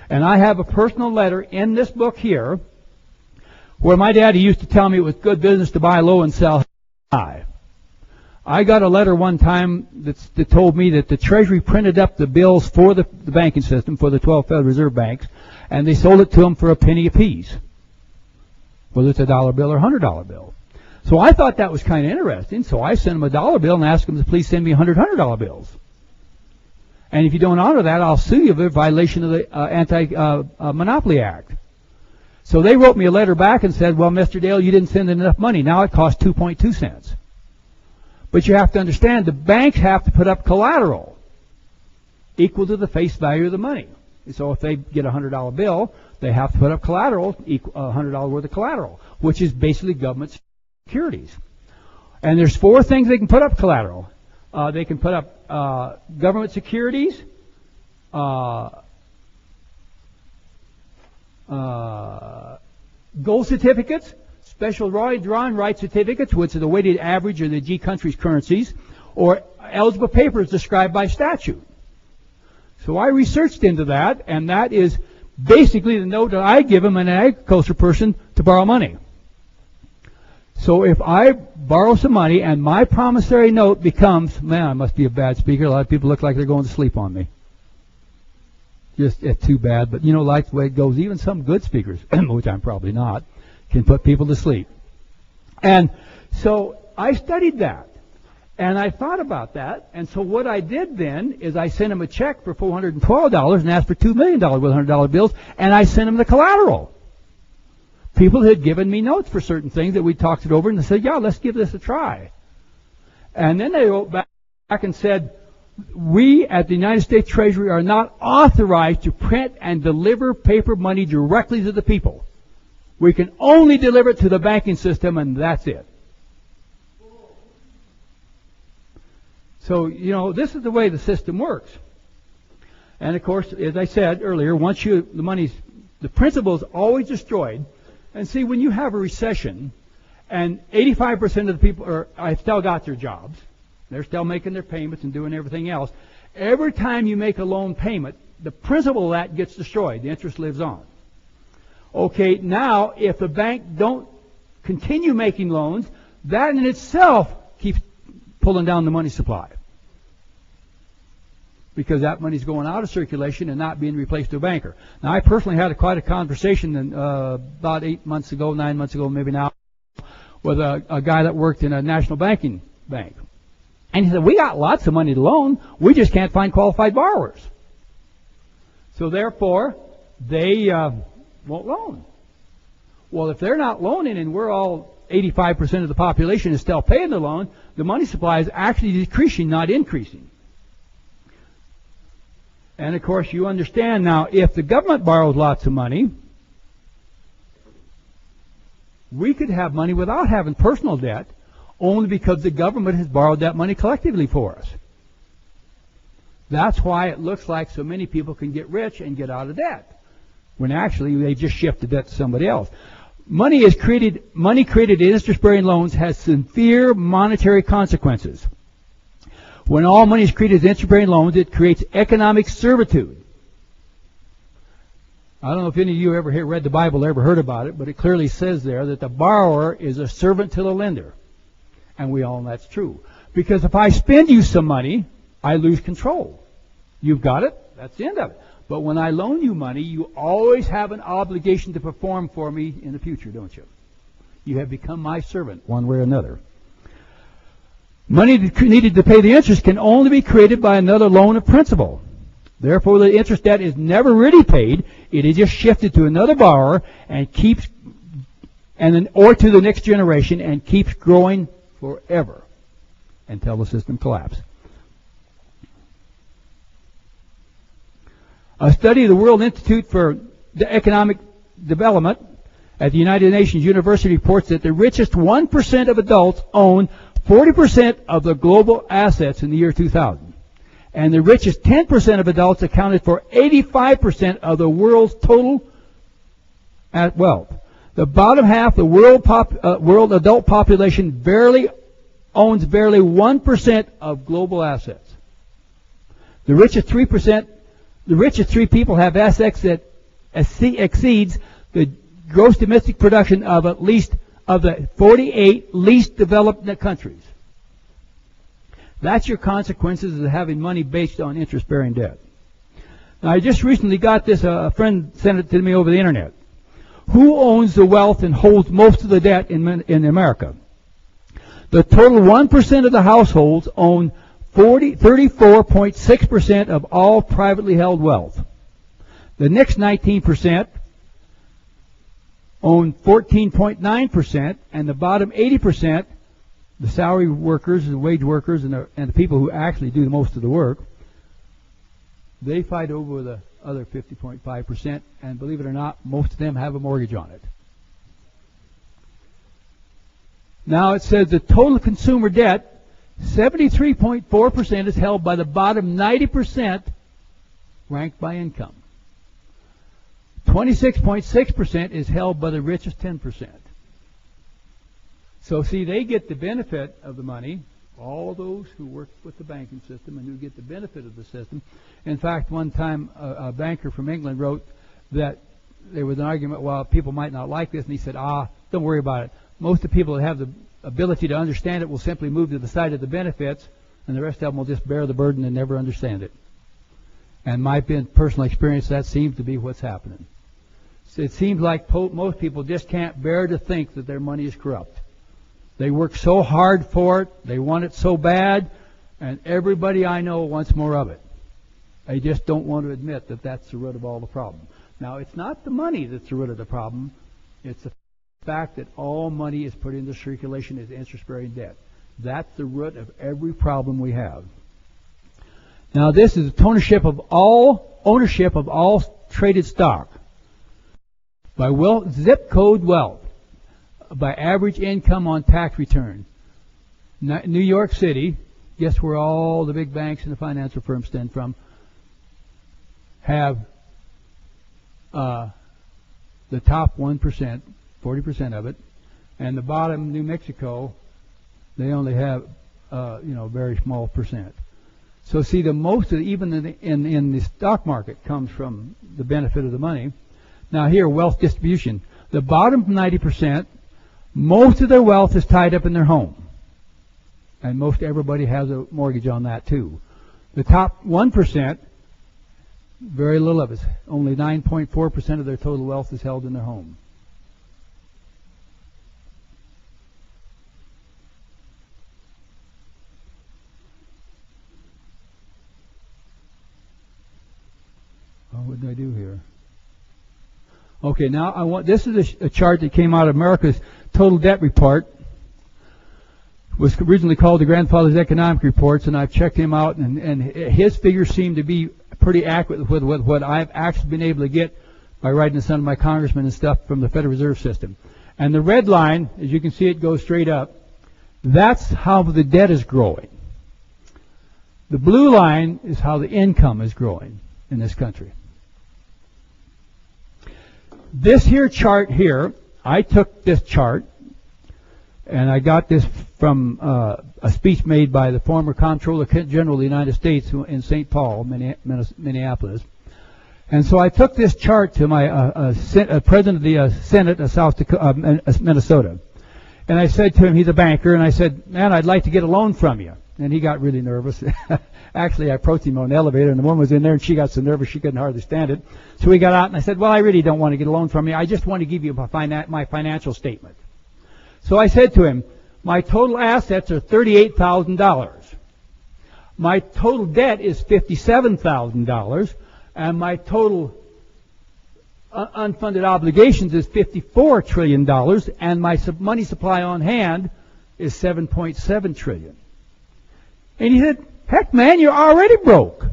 And I have a personal letter in this book here where my daddy used to tell me it was good business to buy low and sell high. I got a letter one time that told me that the Treasury printed up the bills for the banking system, for the 12 Federal Reserve banks, and they sold it to them for a penny apiece, whether it's a dollar bill or $100 bill. So I thought that was kind of interesting, so I sent them a dollar bill and asked them to please send me $100 bills. And if you don't honor that, I'll sue you for violation of the Anti-Monopoly Act. So they wrote me a letter back and said, well, Mr. Dale, you didn't send enough money. Now it costs 2.2 cents. But you have to understand, the banks have to put up collateral equal to the face value of the money. So if they get a $100 bill, they have to put up collateral, $100 worth of collateral, which is basically government securities. And there's 4 things they can put up collateral. They can put up government securities, gold certificates, special drawing right certificates, which are the weighted average of the G country's currencies, or eligible papers described by statute. So I researched into that, and that is basically the note that I give them an agriculture person to borrow money. So if I borrow some money and my promissory note becomes, man, I must be a bad speaker. A lot of people look like they're going to sleep on me. Just, it's too bad, but like the way it goes, even some good speakers, which I'm probably not, can put people to sleep. And so I studied that, and I thought about that, and so what I did then is I sent him a check for $412 and asked for $2 million with $100 bills, and I sent him the collateral. People had given me notes for certain things that we talked it over, and they said, yeah, let's give this a try. And then they wrote back and said, we at the United States Treasury are not authorized to print and deliver paper money directly to the people. We can only deliver it to the banking system, and that's it. So, this is the way the system works. And of course, as I said earlier, once the principal is always destroyed. And see, when you have a recession And 85% of the people I still got their jobs. They're still making their payments and doing everything else. Every time you make a loan payment, the principal of that gets destroyed. The interest lives on. Okay, now if the bank don't continue making loans, that in itself keeps pulling down the money supply. Because that money's going out of circulation and not being replaced to a banker. Now, I personally had quite a conversation about 8 months ago, 9 months ago, maybe now, with a guy that worked in a national banking bank. And he said, we got lots of money to loan. We just can't find qualified borrowers. So therefore, they won't loan. Well, if they're not loaning and we're all 85% of the population is still paying the loan, the money supply is actually decreasing, not increasing. And of course, you understand now, if the government borrows lots of money, we could have money without having personal debt, only because the government has borrowed that money collectively for us. That's why it looks like so many people can get rich and get out of debt, when actually they just shift the debt to somebody else. Money created in interest-bearing loans has severe monetary consequences. When all money is created as interest-bearing loans, it creates economic servitude. I don't know if any of you ever read the Bible or ever heard about it, but it clearly says there that the borrower is a servant to the lender. And we all know that's true. Because if I spend you some money, I lose control. You've got it, that's the end of it. But when I loan you money, you always have an obligation to perform for me in the future, don't you? You have become my servant, one way or another. Money needed to pay the interest can only be created by another loan of principal. Therefore, the interest debt is never really paid. It is just shifted to another borrower and or to the next generation and keeps growing forever until the system collapses. A study of the World Institute for Economic Development at the United Nations University reports that the richest 1% of adults own 40% of the global assets in the year 2000. And the richest 10% of adults accounted for 85% of the world's total wealth. The bottom half of the world adult population owns barely 1% of global assets. The richest 3 people have assets that exceeds the gross domestic production of at least of the 48 least developed countries. That's your consequences of having money based on interest-bearing debt. Now, I just recently got this. A friend sent it to me over the internet. Who owns the wealth and holds most of the debt in America? The total 1% of the households own 34.6% of all privately held wealth. The next 19% own 14.9%, and the bottom 80%, the salary workers, the wage workers, and the people who actually do most of the work, they fight over the other 50.5%, and believe it or not, most of them have a mortgage on it. Now it says the total consumer debt, 73.4% is held by the bottom 90% ranked by income. 26.6% is held by the richest 10%. So see, they get the benefit of the money, all those who work with the banking system and who get the benefit of the system. In fact, one time a banker from England wrote that there was an argument, well, people might not like this, and he said, don't worry about it. Most of the people that have the ability to understand it will simply move to the side of the benefits, and the rest of them will just bear the burden and never understand it. And my personal experience, that seems to be what's happening. So it seems like most people just can't bear to think that their money is corrupt. They work so hard for it, they want it so bad, and everybody I know wants more of it. They just don't want to admit that that's the root of all the problem. Now, it's not the money that's the root of the problem. It's the fact that all money is put into circulation as interest-bearing debt. That's the root of every problem we have. Now, this is ownership of all traded stock by zip code wealth, by average income on tax return. New York City, guess where all the big banks and the financial firms stem from, have the top 1%, 40% of it, And the bottom, New Mexico, they only have, a very small percent. So see, the most of even in the stock market comes from the benefit of the money. Now here, wealth distribution. The bottom 90%, most of their wealth is tied up in their home. And most everybody has a mortgage on that too. The top 1%, very little of it. Only 9.4% of their total wealth is held in their home. What did I do here? Okay, now this is a chart that came out of America's Total Debt Report. It was originally called the Grandfather's Economic Reports, and I've checked him out, and his figures seem to be pretty accurate with what I've actually been able to get by writing to some of my congressmen and stuff from the Federal Reserve System. And the red line, as you can see, it goes straight up. That's how the debt is growing. The blue line is how the income is growing in this country. This here chart here, I took this chart, and I got this from a speech made by the former Comptroller General of the United States in St. Paul, Minneapolis. And so I took this chart to my president of the Senate of South Dakota, Minnesota. And I said to him, he's a banker, and I said, man, I'd like to get a loan from you. And he got really nervous. Actually, I approached him on the elevator, and the woman was in there, and she got so nervous she couldn't hardly stand it. So we got out, and I said, well, I really don't want to get a loan from you. I just want to give you my financial statement. So I said to him, my total assets are $38,000. My total debt is $57,000, and my total unfunded obligations is $54 trillion, and my money supply on hand is $7.7 trillion. And he said, heck, man, you're already broke.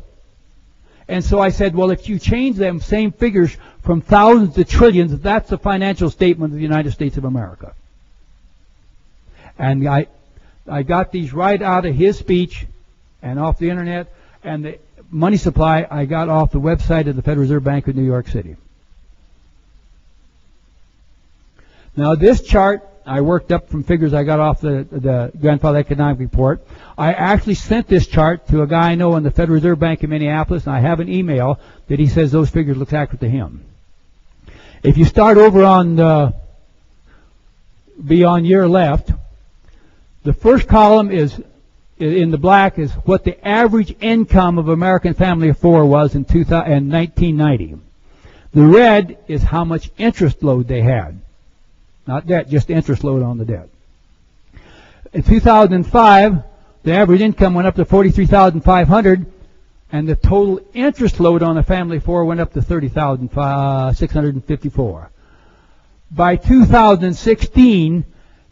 And so I said, well, if you change them same figures from thousands to trillions, that's the financial statement of the United States of America. And I got these right out of his speech and off the internet, and the money supply I got off the website of the Federal Reserve Bank of New York City. Now this chart I worked up from figures I got off the Grandfather Economic Report. I actually sent this chart to a guy I know in the Federal Reserve Bank in Minneapolis, and I have an email that he says those figures look accurate to him. If you start over on be on your left, the first column is in the black is what the average income of American family of four was in 1990. The red is how much interest load they had. Not debt, just interest load on the debt. In 2005, the average income went up to $43,500, and the total interest load on a family of four went up to $30,654. By 2016,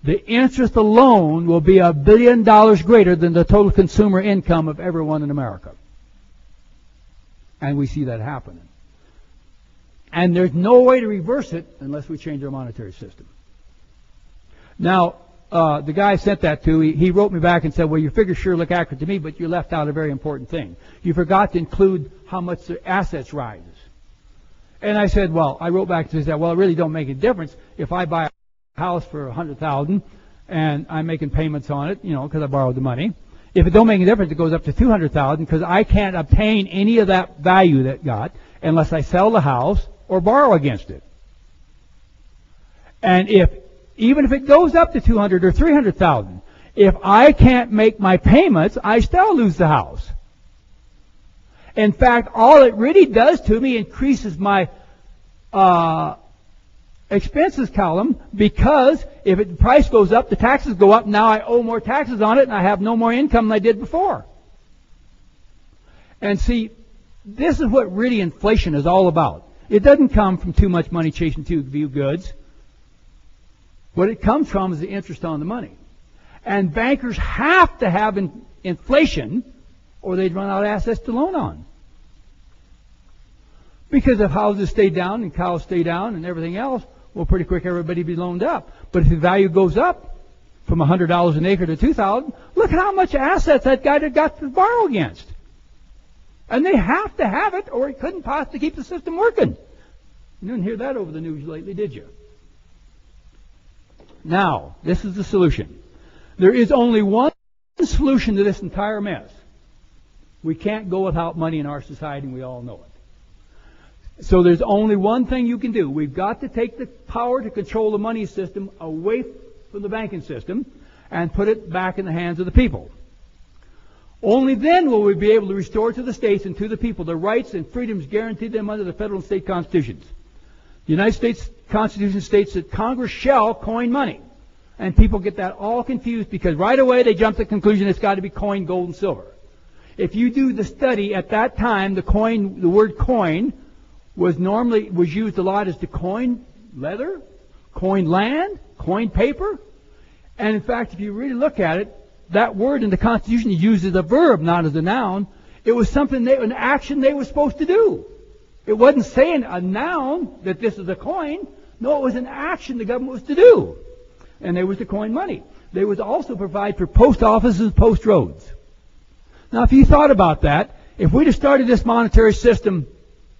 the interest alone will be $1 billion greater than the total consumer income of everyone in America. And we see that happening. And there's no way to reverse it unless we change our monetary system. Now, the guy I sent that to, he wrote me back and said, well, your figures sure look accurate to me, but you left out a very important thing. You forgot to include how much the assets rise. And I said, well, I wrote back to that, well, it really don't make a difference if I buy a house for $100,000 and I'm making payments on it, because I borrowed the money. If it don't make a difference, it goes up to $200,000 because I can't obtain any of that value that got unless I sell the house or borrow against it. And even if it goes up to $200,000 or $300,000, if I can't make my payments, I still lose the house. In fact, all it really does to me increases my expenses column, because if the price goes up, the taxes go up. Now I owe more taxes on it, and I have no more income than I did before. And see, this is what really inflation is all about. It doesn't come from too much money chasing too few goods. What it comes from is the interest on the money. And bankers have to have inflation, or they'd run out of assets to loan on. Because if houses stay down and cows stay down and everything else, well, pretty quick everybody be loaned up. But if the value goes up from $100 an acre to $2,000, look at how much assets that guy got to borrow against. And they have to have it, or he couldn't possibly keep the system working. You didn't hear that over the news lately, did you? Now, this is the solution. There is only one solution to this entire mess. We can't go without money in our society, and we all know it. So there's only one thing you can do. We've got to take the power to control the money system away from the banking system and put it back in the hands of the people. Only then will we be able to restore to the states and to the people the rights and freedoms guaranteed them under the federal and state constitutions. The United States Constitution states that Congress shall coin money. And people get that all confused because right away they jump to the conclusion it's got to be coin, gold, and silver. If you do the study at that time, the word coin was used a lot as to coin leather, coin land, coin paper. And in fact, if you really look at it, that word in the Constitution is used as a verb, not as a noun. It was something, an action they were supposed to do. It wasn't saying a noun that this is a coin. No, it was an action the government was to do. And they was to coin money. They was also provide for post offices, post roads. Now, if you thought about that, if we'd have started this monetary system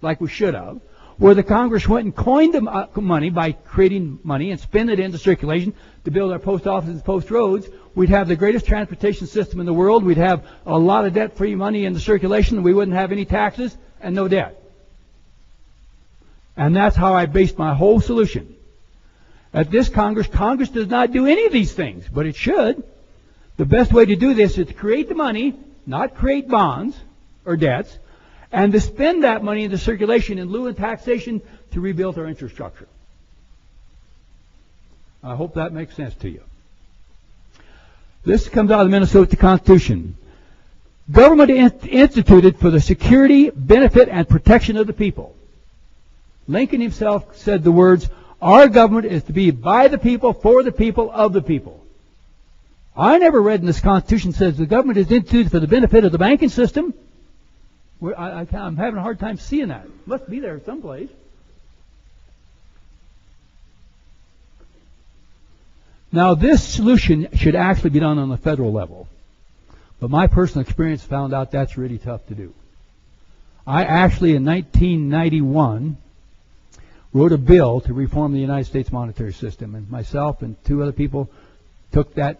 like we should have, where the Congress went and coined the money by creating money and spending it into circulation to build our post offices, post roads, we'd have the greatest transportation system in the world. We'd have a lot of debt-free money in the circulation, and we wouldn't have any taxes and no debt. And that's how I based my whole solution. At this Congress does not do any of these things, but it should. The best way to do this is to create the money, not create bonds or debts, and to spend that money into circulation in lieu of taxation to rebuild our infrastructure. I hope that makes sense to you. This comes out of the Minnesota Constitution. Government instituted for the security, benefit, and protection of the people. Lincoln himself said the words, "Our government is to be by the people, for the people, of the people." I never read in this Constitution says the government is instituted for the benefit of the banking system. I'm having a hard time seeing that. It must be there someplace. Now, this solution should actually be done on the federal level. But my personal experience found out that's really tough to do. I actually, in 1991, wrote a bill to reform the United States monetary system. And myself and two other people took that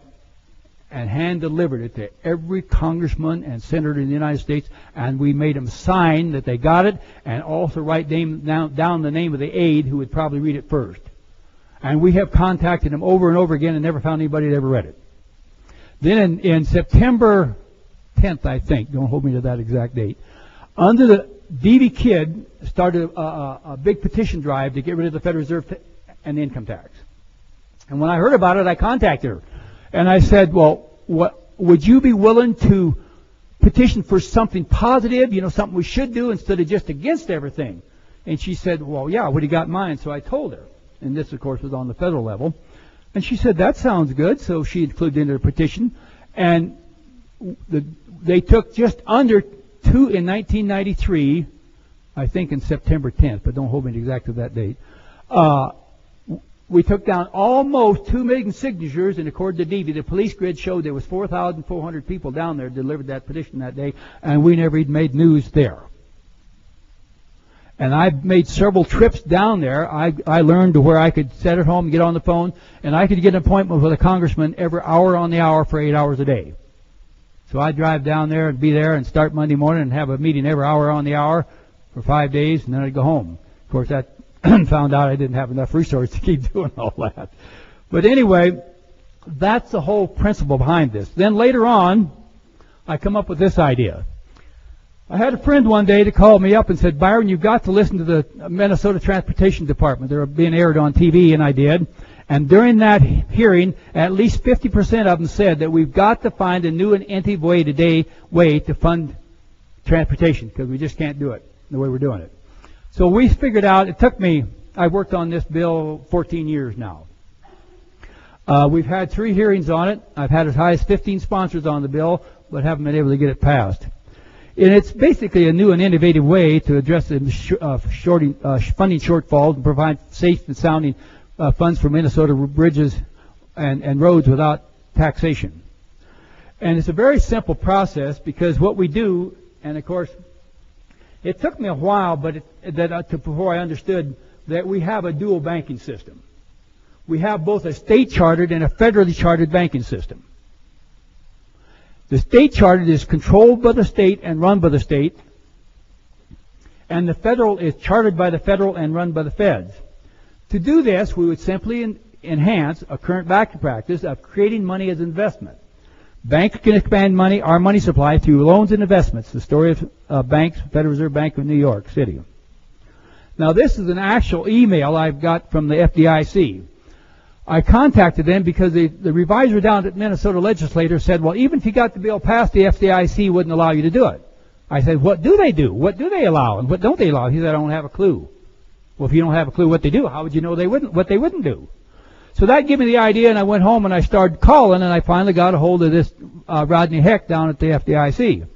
and hand-delivered it to every congressman and senator in the United States, and we made them sign that they got it and also write down the name of the aide who would probably read it first. And we have contacted them over and over again and never found anybody that ever read it. Then in September 10th, I think, don't hold me to that exact date, under the D.B. Kidd started a big petition drive to get rid of the Federal Reserve and the income tax. And when I heard about it, I contacted her. And I said, well, would you be willing to petition for something positive, something we should do instead of just against everything? And she said, well, yeah, what do you got in mind? So I told her. And this, of course, was on the federal level. And she said, that sounds good. So she included it in her petition. And they took just under two in 1993, I think in September 10th, but don't hold me to exactly that date. We took down almost 2 million signatures, and according to DV, the police grid showed there was 4,400 people down there delivered that petition that day, and we never even made news there. And I made several trips down there. I learned to where I could sit at home and get on the phone, and I could get an appointment with a congressman every hour on the hour for 8 hours a day. So I'd drive down there and be there and start Monday morning and have a meeting every hour on the hour for 5 days, and then I'd go home. Of course, that found out I didn't have enough resources to keep doing all that. But anyway, that's the whole principle behind this. Then later on, I come up with this idea. I had a friend one day to call me up and said, Byron, you've got to listen to the Minnesota Transportation Department. They're being aired on TV, and I did. And during that hearing, at least 50% of them said that we've got to find a new and innovative way to fund transportation, because we just can't do it the way we're doing it. So we figured out, I've worked on this bill 14 years now. We've had 3 hearings on it. I've had as high as 15 sponsors on the bill, but haven't been able to get it passed. And it's basically a new and innovative way to address the funding shortfall and provide safe and sounding funds for Minnesota bridges and roads without taxation. And it's a very simple process, because what we do, and of course, it took me a while before I understood that we have a dual banking system. we have both a state-chartered and a federally chartered banking system. The state-chartered is controlled by the state and run by the state, and the federal is chartered by the federal and run by the feds. To do this, we would simply enhance a current banking practice of creating money as investment. Banks can expand our money supply through loans and investments. The story of banks, Federal Reserve Bank of New York City. Now, this is an actual email I've got from the FDIC. I contacted them because the revisor down at Minnesota legislator said, well, even if you got the bill passed, the FDIC wouldn't allow you to do it. I said, what do they do? What do they allow and what don't they allow? He said, I don't have a clue. Well, if you don't have a clue what they do, how would you know what they wouldn't do? So that gave me the idea, and I went home and I started calling, and I finally got a hold of this Rodney Heck down at the FDIC.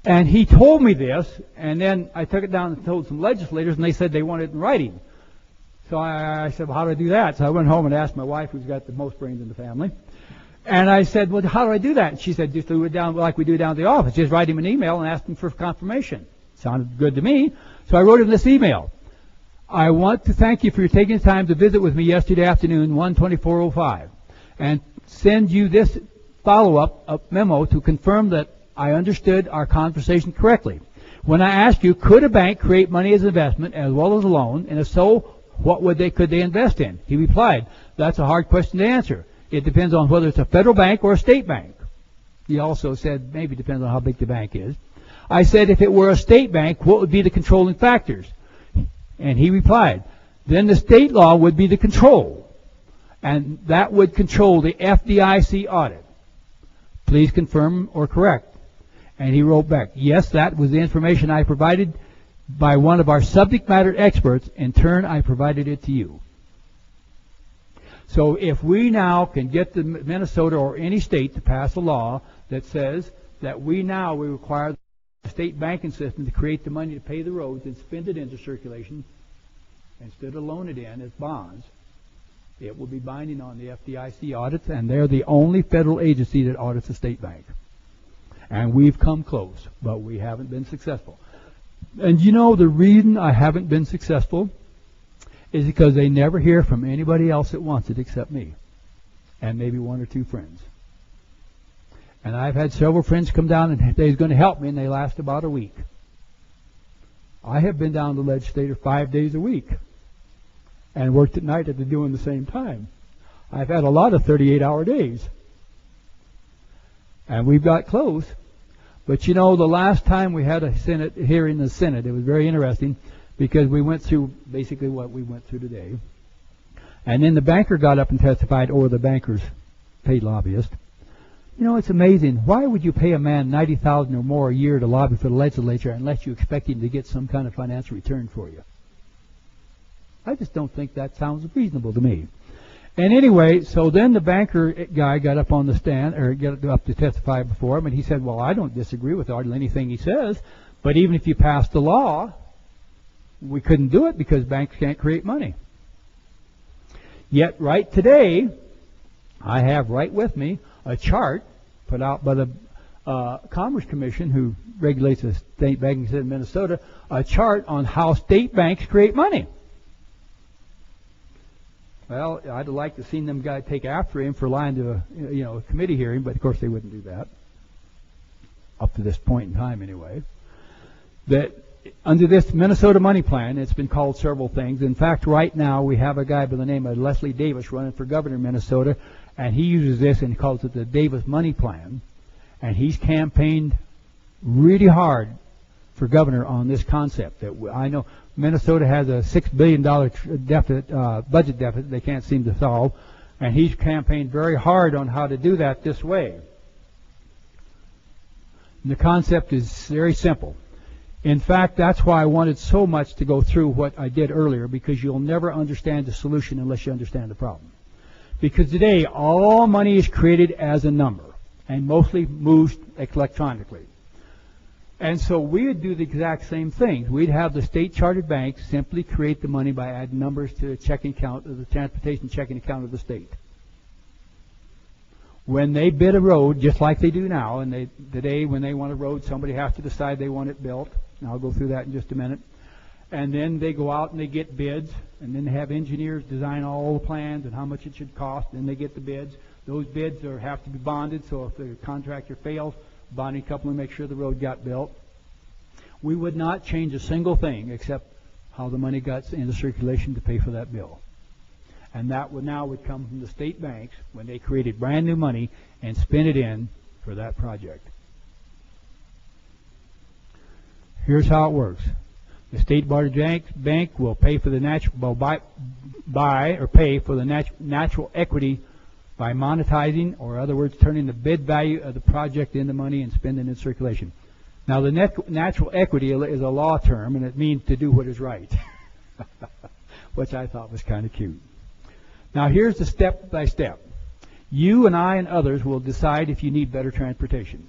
And he told me this, and then I took it down and told some legislators, and they said they wanted it in writing. So I said, well, how do I do that? So I went home and asked my wife, who's got the most brains in the family. And I said, well, how do I do that? And she said, just do it down like we do down at the office. Just write him an email and ask him for confirmation. Sounded good to me. So I wrote him this email. I want to thank you for taking the time to visit with me yesterday afternoon, 1:24:05, and send you this follow-up memo to confirm that I understood our conversation correctly. When I asked you, could a bank create money as investment as well as a loan, and if so, what could they invest in? He replied, that's a hard question to answer. It depends on whether it's a federal bank or a state bank. He also said, maybe it depends on how big the bank is. I said, if it were a state bank, what would be the controlling factors? And he replied, then the state law would be the control, and that would control the FDIC audit. Please confirm or correct. And he wrote back, yes, that was the information I provided by one of our subject matter experts. In turn, I provided it to you. So if we now can get the Minnesota or any state to pass a law that says that we require the state banking system to create the money to pay the roads and spend it into circulation instead of loan it in as bonds, it will be binding on the FDIC audits, and they're the only federal agency that audits a state bank. And we've come close, but we haven't been successful. And you know the reason I haven't been successful is because they never hear from anybody else that wants it except me and maybe one or two friends. And I've had several friends come down and they're going to help me, and they last about a week. I have been down to the legislature 5 days a week and worked at night at doing the same time. I've had a lot of 38-hour days. And we've got close. But you know, the last time we had a Senate hearing in the Senate, it was very interesting because we went through basically what we went through today. And then the banker got up and testified, or the banker's paid lobbyist. You know, it's amazing. Why would you pay a man $90,000 or more a year to lobby for the legislature unless you expect him to get some kind of financial return for you? I just don't think that sounds reasonable to me. And anyway, so then the banker guy got up on the stand, or got up to testify before him, and he said, well, I don't disagree with hardly anything he says, but even if you passed the law, we couldn't do it because banks can't create money. Yet right today, I have right with me a chart put out by the Commerce Commission, who regulates the state banking system in Minnesota, a chart on how state banks create money. Well, I'd like to seen them guys take after him for lying to a committee hearing, but of course they wouldn't do that up to this point in time anyway. That under this Minnesota money plan, it's been called several things. In fact, right now we have a guy by the name of Leslie Davis running for governor in Minnesota, and he uses this and he calls it the Davis money plan, and he's campaigned really hard for governor on this concept. That I know Minnesota has a $6 billion budget deficit they can't seem to solve, and he's campaigned very hard on how to do that this way. And the concept is very simple. In fact, that's why I wanted so much to go through what I did earlier, because you'll never understand the solution unless you understand the problem. Because today, all money is created as a number and mostly moves electronically. And so we would do the exact same thing. We'd have the state-chartered banks simply create the money by adding numbers to the checking account of the transportation checking account of the state. When they bid a road, just like they do now, and today when they want a road, somebody has to decide they want it built. And I'll go through that in just a minute. and then they go out and they get bids, and then they have engineers design all the plans and how much it should cost, and then they get the bids. Those bids have to be bonded, so if the contractor fails, bonding company will make sure the road got built. We would not change a single thing except how the money got into circulation to pay for that bill. And that would come from the state banks when they created brand new money and spent it in for that project. Here's how it works. The state mortgage bank will pay for the pay for the natural equity by monetizing, or in other words, turning the bid value of the project into money and spending it in circulation. Now, the natural equity is a law term, and it means to do what is right, which I thought was kind of cute. Now, here's the step by step. You and I and others will decide if you need better transportation.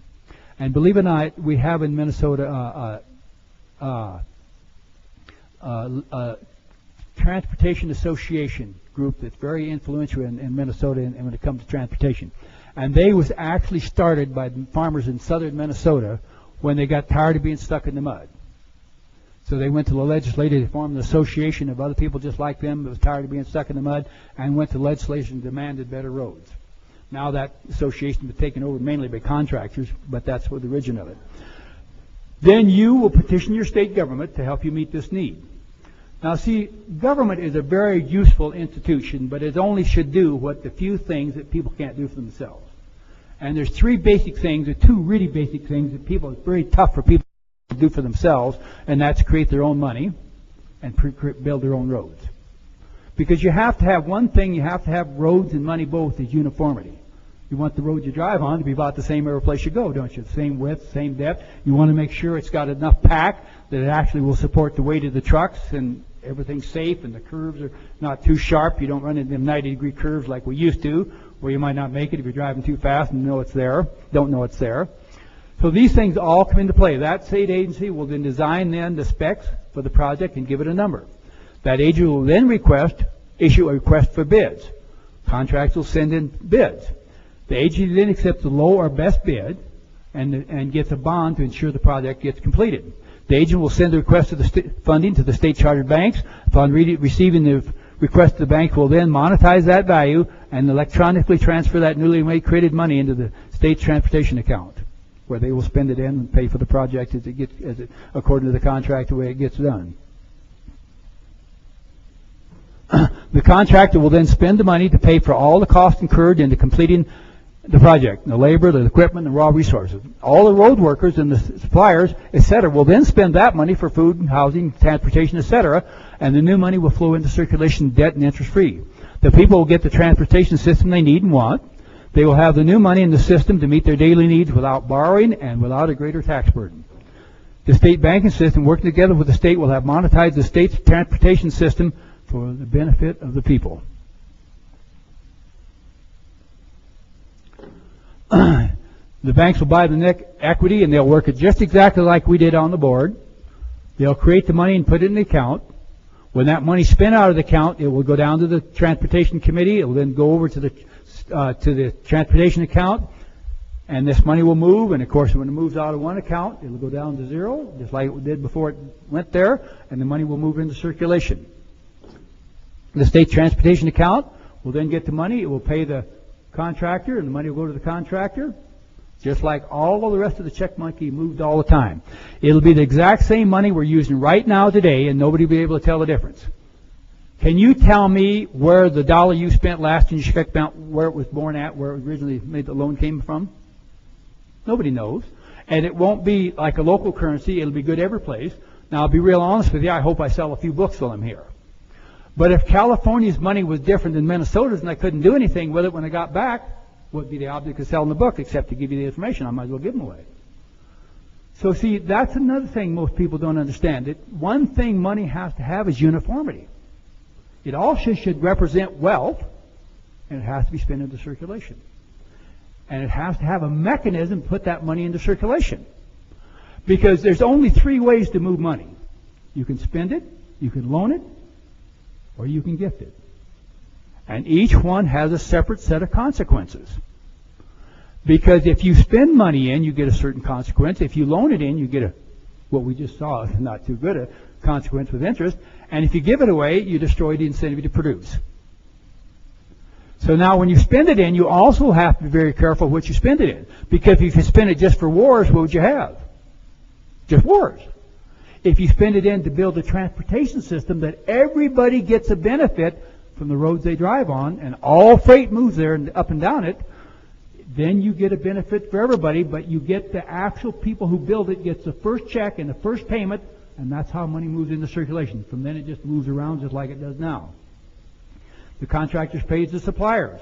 And believe it or not, we have in Minnesota transportation association group that's very influential in Minnesota and when it comes to transportation. And they was actually started by farmers in southern Minnesota when they got tired of being stuck in the mud. So they went to the legislature to form an association of other people just like them that was tired of being stuck in the mud, and went to legislation and demanded better roads. Now that association was taken over mainly by contractors, but that's what the origin of it. Then you will petition your state government to help you meet this need. Now see, government is a very useful institution, but it only should do what the few things that people can't do for themselves. And there's three basic things, or two really basic things that it's very tough for people to do for themselves, and that's create their own money and build their own roads. Because you have to have one thing, you have to have roads and money both, is uniformity. You want the road you drive on to be about the same every place you go, don't you? Same width, same depth. You want to make sure it's got enough pack that it actually will support the weight of the trucks, and everything's safe, and the curves are not too sharp. You don't run into them 90-degree curves like we used to, where you might not make it if you're driving too fast and don't know it's there. So these things all come into play. That state agency will then design the specs for the project and give it a number. That agency will then issue a request for bids. Contractors will send in bids. The agency then accepts the low or best bid and gets a bond to ensure the project gets completed. The agent will send the request of the funding to the state chartered banks. Upon receiving the request, the bank will then monetize that value and electronically transfer that newly created money into the state's transportation account, where they will spend it in and pay for the project according to the contract, the way it gets done. The contractor will then spend the money to pay for all the costs incurred into completing the project, the labor, the equipment, and raw resources. All the road workers and the suppliers, etc., will then spend that money for food and housing, transportation, etc., and the new money will flow into circulation, debt, and interest-free. The people will get the transportation system they need and want. They will have the new money in the system to meet their daily needs without borrowing and without a greater tax burden. The state banking system, working together with the state, will have monetized the state's transportation system for the benefit of the people. The banks will buy the equity, and they'll work it just exactly like we did on the board. They'll create the money and put it in the account. When that money's spent out of the account, it will go down to the transportation committee. It will then go over to the transportation account, and this money will move. And of course, when it moves out of one account, it will go down to zero, just like it did before it went there, and the money will move into circulation. The state transportation account will then get the money. It will pay the contractor, and the money will go to the contractor, just like all of the rest of the check monkey moved all the time. It'll be the exact same money we're using right now today, and nobody will be able to tell the difference. Can you tell me where the dollar you spent last in your check account, where it was born at, where it originally made the loan came from? Nobody knows. And it won't be like a local currency. It'll be good every place. Now, I'll be real honest with you. I hope I sell a few books while I'm here. But if California's money was different than Minnesota's and I couldn't do anything with it when I got back, what would be the object of selling the book except to give you the information? I might as well give them away. So see, that's another thing most people don't understand. One thing money has to have is uniformity. It also should represent wealth, and it has to be spent into circulation. And it has to have a mechanism to put that money into circulation. Because there's only three ways to move money. You can spend it, you can loan it, or you can gift it. And each one has a separate set of consequences. Because if you spend money in, you get a certain consequence. If you loan it in, you get What we just saw is not too good a consequence with interest. And if you give it away, you destroy the incentive to produce. So now when you spend it in, you also have to be very careful what you spend it in. Because if you spend it just for wars, what would you have? Just wars. If you spend it in to build a transportation system that everybody gets a benefit from the roads they drive on, and all freight moves there and up and down it, then you get a benefit for everybody, but you get the actual people who build it gets the first check and the first payment, and that's how money moves into circulation. From then it just moves around just like it does now. The contractors pays the suppliers.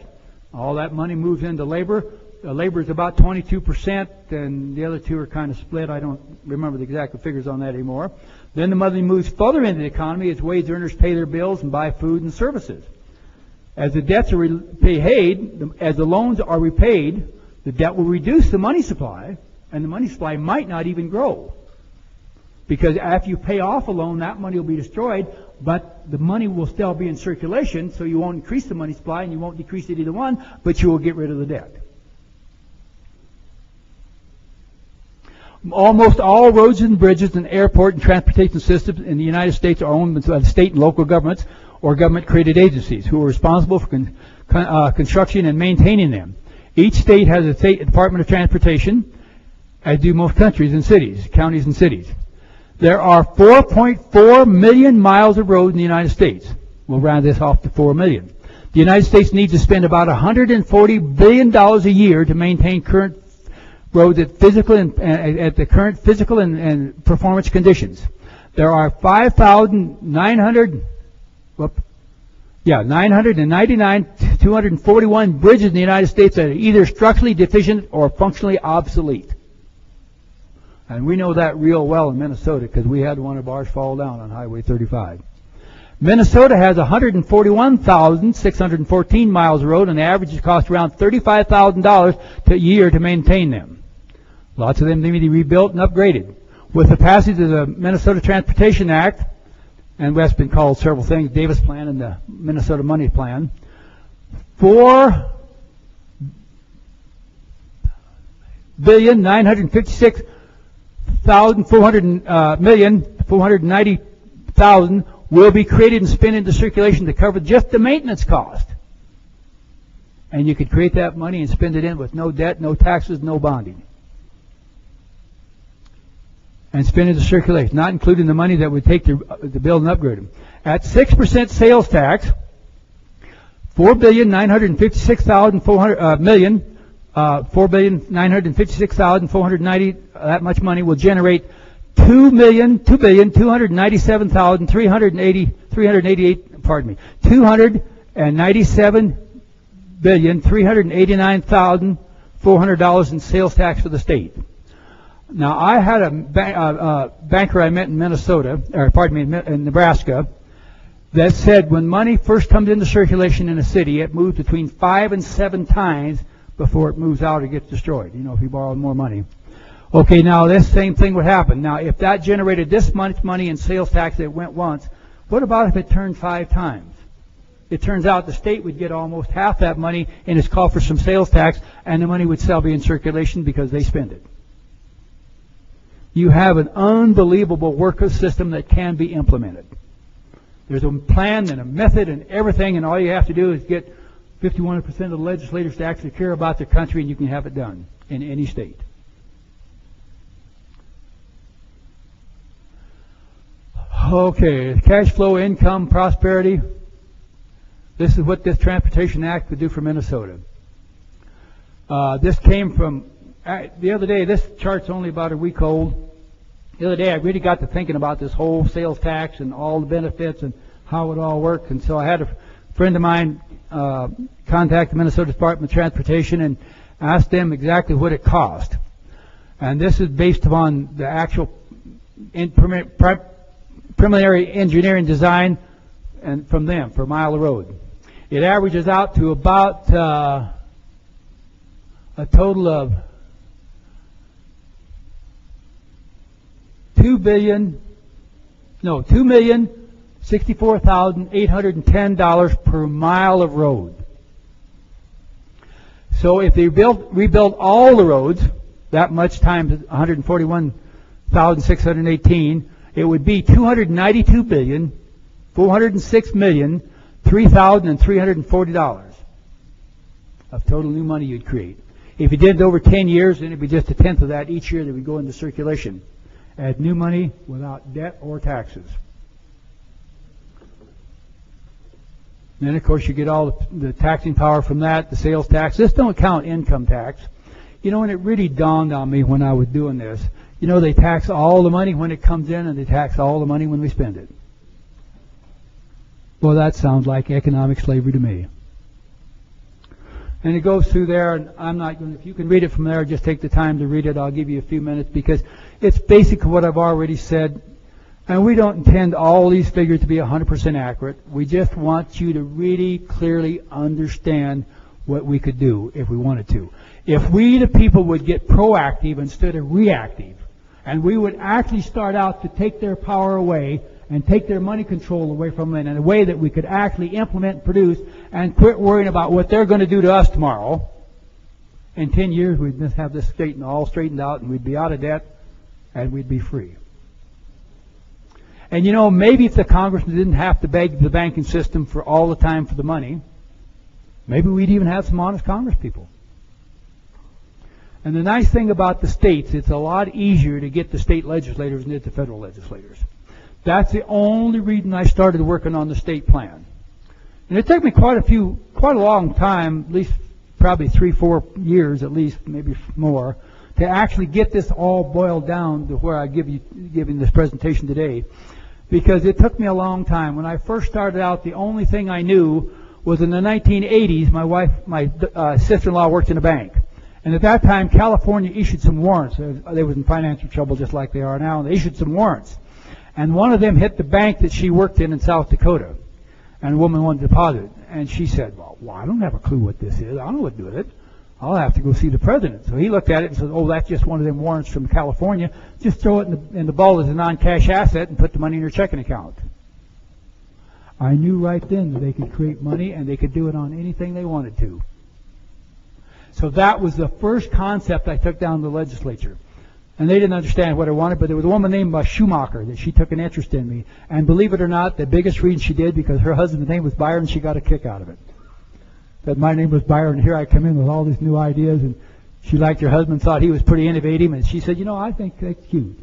All that money moves into labor. Labor is about 22%, and the other two are kind of split. I don't remember the exact figures on that anymore. Then the money moves further into the economy as wage earners pay their bills and buy food and services. As the debts are paid, as the loans are repaid, the debt will reduce the money supply, and the money supply might not even grow. Because after you pay off a loan, that money will be destroyed, but the money will still be in circulation, so you won't increase the money supply and you won't decrease it either one, but you will get rid of the debt. Almost all roads and bridges and airport and transportation systems in the United States are owned by the state and local governments or government-created agencies who are responsible for construction and maintaining them. Each state has a state Department of Transportation, as do most countries and cities, counties and cities. There are 4.4 million miles of road in the United States. We'll round this off to 4 million. The United States needs to spend about $140 billion a year to maintain current roads at the current physical and performance conditions. There are 999,241 bridges in the United States that are either structurally deficient or functionally obsolete. And we know that real well in Minnesota because we had one of ours fall down on Highway 35. Minnesota has 141,614 miles of road, and the averages cost around $35,000 a year to maintain them. Lots of them need to be rebuilt and upgraded. With the passage of the Minnesota Transportation Act, and that's been called several things, Davis Plan and the Minnesota Money Plan, $4,956,490,000 will be created and spent into circulation to cover just the maintenance cost. And you could create that money and spend it in with no debt, no taxes, no bonding. And spend into circulation, not including the money that would take to build and upgrade them. At 6% sales tax, $4,956,490, that much money will generate $297,389,400 in sales tax for the state. Now, I had a banker I met in in Nebraska, that said when money first comes into circulation in a city, it moves between 5 and 7 times before it moves out or gets destroyed, if you borrow more money. Okay, now this same thing would happen. Now, if that generated this much money in sales tax that went once, what about if it turned 5 times? It turns out the state would get almost half that money in its call for some sales tax, and the money would still be in circulation because they spend it. You have an unbelievable worker system that can be implemented. There's a plan and a method and everything, and all you have to do is get 51% of the legislators to actually care about their country, and you can have it done in any state. Okay, cash flow, income, prosperity. This is what this Transportation Act would do for Minnesota. This came from the other day. This chart's only about a week old. The other day I really got to thinking about this whole sales tax and all the benefits and how it all worked. And so I had a friend of mine contact the Minnesota Department of Transportation and asked them exactly what it cost. And this is based upon the actual preliminary engineering design and from them for a mile of road. It averages out to about a total of $2,064,810 per mile of road. So if they rebuild all the roads, that much times $292,618, it would be $292,406,003,340 of total new money you'd create. If you did it over 10 years, then it'd be just a tenth of that each year that would go into circulation as new money without debt or taxes. Then, of course, you get all the taxing power from that, the sales tax. This don't count income tax. And it really dawned on me when I was doing this. They tax all the money when it comes in, and they tax all the money when we spend it. Well, that sounds like economic slavery to me. And it goes through there, and I'm not going to, if you can read it from there, just take the time to read it. I'll give you a few minutes because it's basically what I've already said. And we don't intend all these figures to be 100% accurate. We just want you to really clearly understand what we could do if we wanted to. If we, the people, would get proactive instead of reactive, and we would actually start out to take their power away and take their money control away from them in a way that we could actually implement and produce and quit worrying about what they're going to do to us tomorrow, in 10 years we'd just have this all straightened out and we'd be out of debt and we'd be free. And maybe if the congressman didn't have to beg the banking system for all the time for the money, maybe we'd even have some honest congresspeople. And the nice thing about the states, it's a lot easier to get the state legislators than it is the federal legislators. That's the only reason I started working on the state plan. And it took me quite a long time, at least probably 3-4 years at least, maybe more, to actually get this all boiled down to where I'm giving this presentation today. Because it took me a long time. When I first started out, the only thing I knew was in the 1980s, my sister-in-law worked in a bank. And at that time, California issued some warrants. They were in financial trouble just like they are now, and they issued some warrants. And one of them hit the bank that she worked in South Dakota. And a woman wanted to deposit it. And she said, well, I don't have a clue what this is. I don't know what to do with it. I'll have to go see the president. So he looked at it and said, oh, that's just one of them warrants from California. Just throw it in the vault as a non-cash asset and put the money in your checking account. I knew right then that they could create money and they could do it on anything they wanted to. So that was the first concept I took down to the legislature. And they didn't understand what I wanted, but there was a woman named Schumacher that she took an interest in me. And believe it or not, the biggest reason she did, because her husband's name was Byron, she got a kick out of it. That my name was Byron, and here I come in with all these new ideas, and she liked her husband, thought he was pretty innovative, and she said, I think that's cute.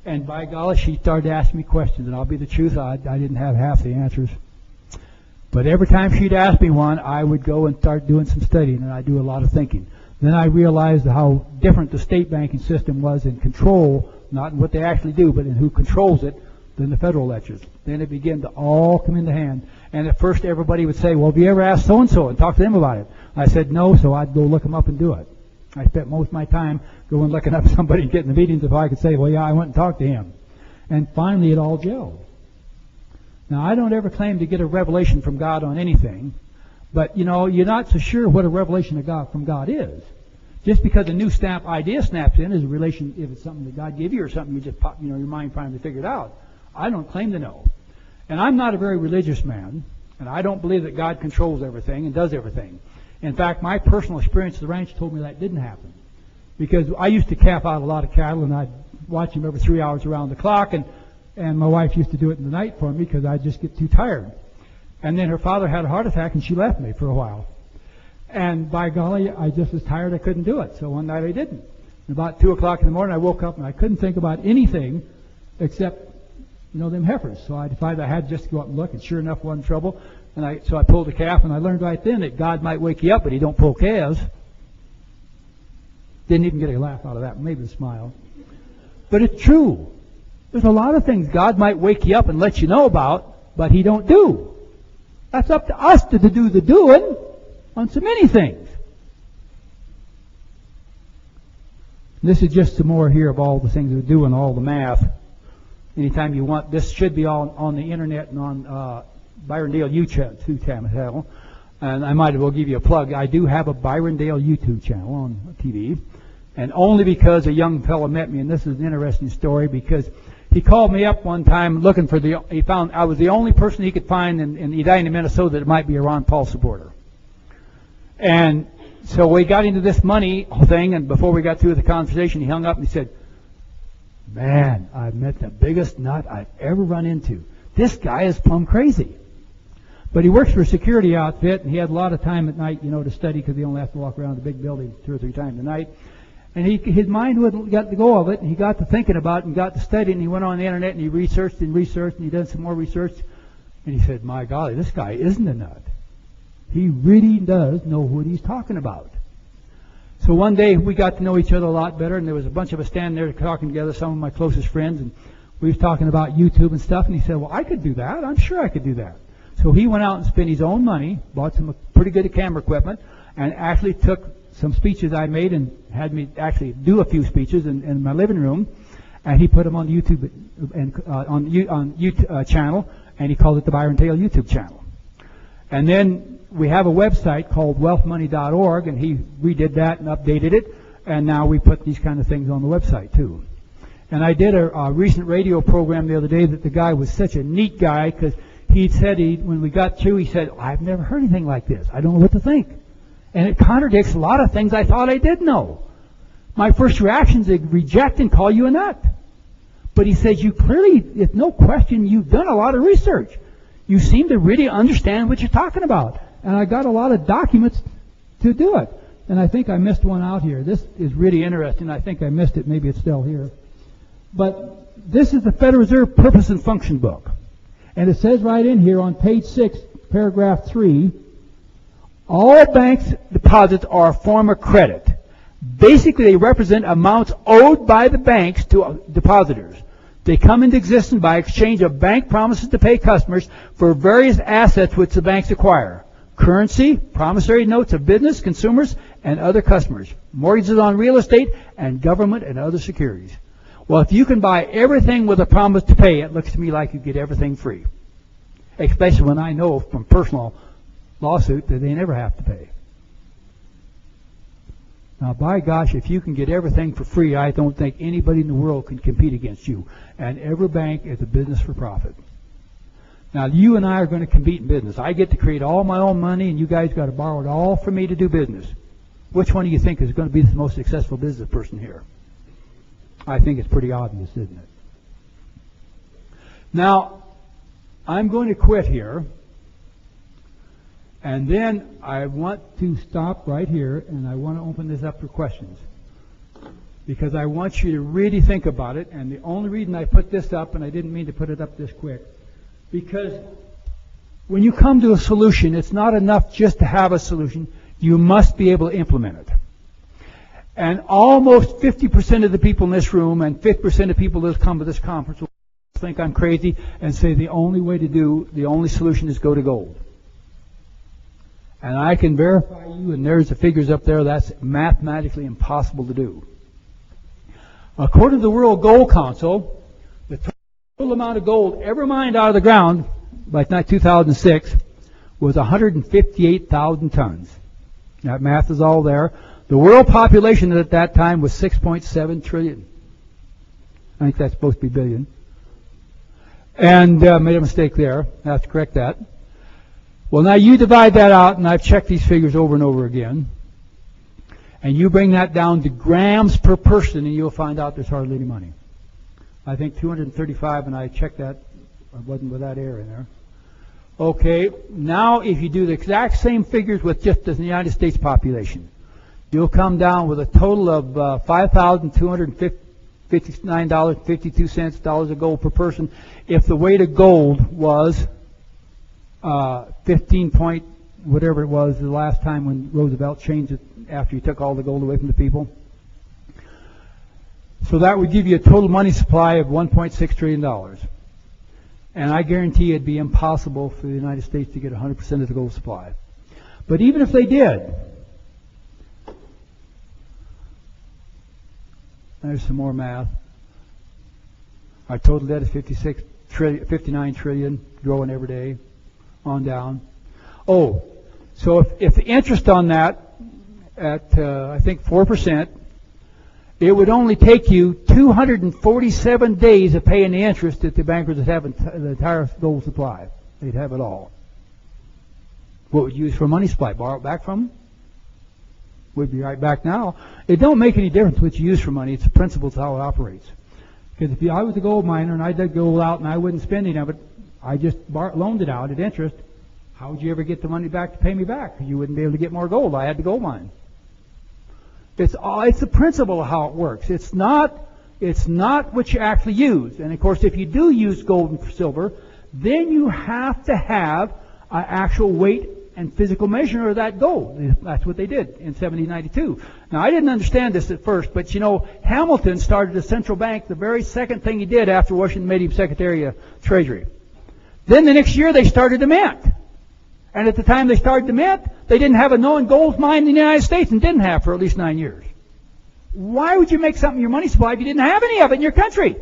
And by golly, she started asking me questions, and I'll be the truth, I didn't have half the answers. But every time she'd ask me one, I would go and start doing some studying, and I'd do a lot of thinking. Then I realized how different the state banking system was in control, not in what they actually do, but in who controls it, than the federal lectures. Then it began to all come into hand. And at first everybody would say, well, have you ever asked so-and-so and talked to them about it? I said no, so I'd go look them up and do it. I spent most of my time going looking up somebody and getting the meetings if I could say, well, yeah, I went and talked to him. And finally it all gelled. Now, I don't ever claim to get a revelation from God on anything, but, you're not so sure what a revelation from God is. Just because a new idea snaps in is a relation, if it's something that God gave you or something you just pop, your mind trying to figure it out. I don't claim to know. And I'm not a very religious man, and I don't believe that God controls everything and does everything. In fact, my personal experience at the ranch told me that didn't happen. Because I used to calf out a lot of cattle, and I'd watch them every 3 hours around the clock, and my wife used to do it in the night for me because I'd just get too tired. And then her father had a heart attack, and she left me for a while. And by golly, I just was tired I couldn't do it. So one night I didn't. And about 2 o'clock in the morning, I woke up, and I couldn't think about anything except, them heifers. So I decided I had just to go up and look, and sure enough, wasn't trouble. And so I pulled a calf, and I learned right then that God might wake you up, but he don't pull calves. Didn't even get a laugh out of that, maybe a smile. But it's true. There's a lot of things God might wake you up and let you know about, but he don't do. That's up to us to do the doing on so many things. This is just some more here of all the things we're doing, all the math. Anytime you want, this should be all on the internet and on Byron Dale YouTube channel. And I might as well give you a plug. I do have a Byron Dale YouTube channel on TV. And only because a young fellow met me, and this is an interesting story, because he called me up one time looking for he found I was the only person he could find in Edina, Minnesota that might be a Ron Paul supporter. And so we got into this money thing, and before we got through the conversation, he hung up and he said, Man, I've met the biggest nut I've ever run into. This guy is plumb crazy. But he works for a security outfit, and he had a lot of time at night, to study, because he only has to walk around the big building 2 or 3 times a night. And his mind wouldn't get to go of it, and he got to thinking about it and got to studying, and he went on the internet and he researched, and he did some more research, and he said, my golly, this guy isn't a nut. He really does know what he's talking about. So one day we got to know each other a lot better, and there was a bunch of us standing there talking together, some of my closest friends, and we was talking about YouTube and stuff, and he said, well, I could do that. I'm sure I could do that. So he went out and spent his own money, bought some pretty good camera equipment, and actually took some speeches I made and had me actually do a few speeches in my living room, and he put them on YouTube and on YouTube channel, and he called it the Byron Dale YouTube channel. And then we have a website called wealthmoney.org, and he redid that and updated it, and now we put these kind of things on the website too. And I did a recent radio program the other day that the guy was such a neat guy, because he said, when we got through, he said, I've never heard anything like this. I don't know what to think. And it contradicts a lot of things I thought I did know. My first reaction is to reject and call you a nut. But he says, you clearly, it's no question, you've done a lot of research. You seem to really understand what you're talking about. And I got a lot of documents to do it. And I think I missed one out here. This is really interesting. I think I missed it. Maybe it's still here. But this is the Federal Reserve Purpose and Function Book. And it says right in here on page 6, paragraph 3, all banks' deposits are a form of credit. Basically, they represent amounts owed by the banks to depositors. They come into existence by exchange of bank promises to pay customers for various assets which the banks acquire. Currency, promissory notes of business, consumers, and other customers. Mortgages on real estate, and government and other securities. Well, if you can buy everything with a promise to pay, it looks to me like you get everything free. Especially when I know from personal lawsuit that they never have to pay. Now, by gosh, if you can get everything for free, I don't think anybody in the world can compete against you. And every bank is a business for profit. Now, you and I are going to compete in business. I get to create all my own money, and you guys got to borrow it all from me to do business. Which one do you think is going to be the most successful business person here? I think it's pretty obvious, isn't it? Now, I'm going to quit here. And then I want to stop right here, and I want to open this up for questions. Because I want you to really think about it, and the only reason I put this up, and I didn't mean to put it up this quick, because when you come to a solution, it's not enough just to have a solution. You must be able to implement it. And almost 50% of the people in this room and 50% of people that come to this conference will think I'm crazy and say the only solution is go to gold. And I can verify you, and there's the figures up there, that's mathematically impossible to do. According to the World Gold Council, the total amount of gold ever mined out of the ground by 2006 was 158,000 tons. That math is all there. The world population at that time was 6.7 trillion. I think that's supposed to be billion. And made a mistake there. I have to correct that. Well, now you divide that out, and I've checked these figures over and over again. And you bring that down to grams per person, and you'll find out there's hardly any money. I think 235, and I checked that. I wasn't with that error in there. Okay, now if you do the exact same figures with just the United States population, you'll come down with a total of $5,259.52 dollars of gold per person if the weight of gold was 15 point whatever it was the last time when Roosevelt changed it after he took all the gold away from the people. So that would give you a total money supply of $1.6 trillion. And I guarantee it'd be impossible for the United States to get 100% of the gold supply. But even if they did, there's some more math. Our total debt is 59 trillion, growing every day, on down. Oh, so if the interest on that at I think 4%, it would only take you 247 days of paying the interest that the bankers would have the entire gold supply. They'd have it all. What would you use for money supply? Borrow it back from them? We'd be right back now. It don't make any difference what you use for money. It's the principles of how it operates. Because if I was a gold miner and I dug gold out and I wouldn't spend any of it, I just loaned it out at interest, how would you ever get the money back to pay me back? You wouldn't be able to get more gold. I had to gold mine. It's the principle of how it works. It's not what you actually use. And of course, if you do use gold and silver, then you have to have an actual weight and physical measure of that gold. That's what they did in 1792. Now, I didn't understand this at first, but you know, Hamilton started a central bank the very second thing he did after Washington made him Secretary of Treasury. Then the next year they started a mint. And at the time they started the mint, they didn't have a known gold mine in the United States and didn't have for at least 9 years. Why would you make something your money supply if you didn't have any of it in your country?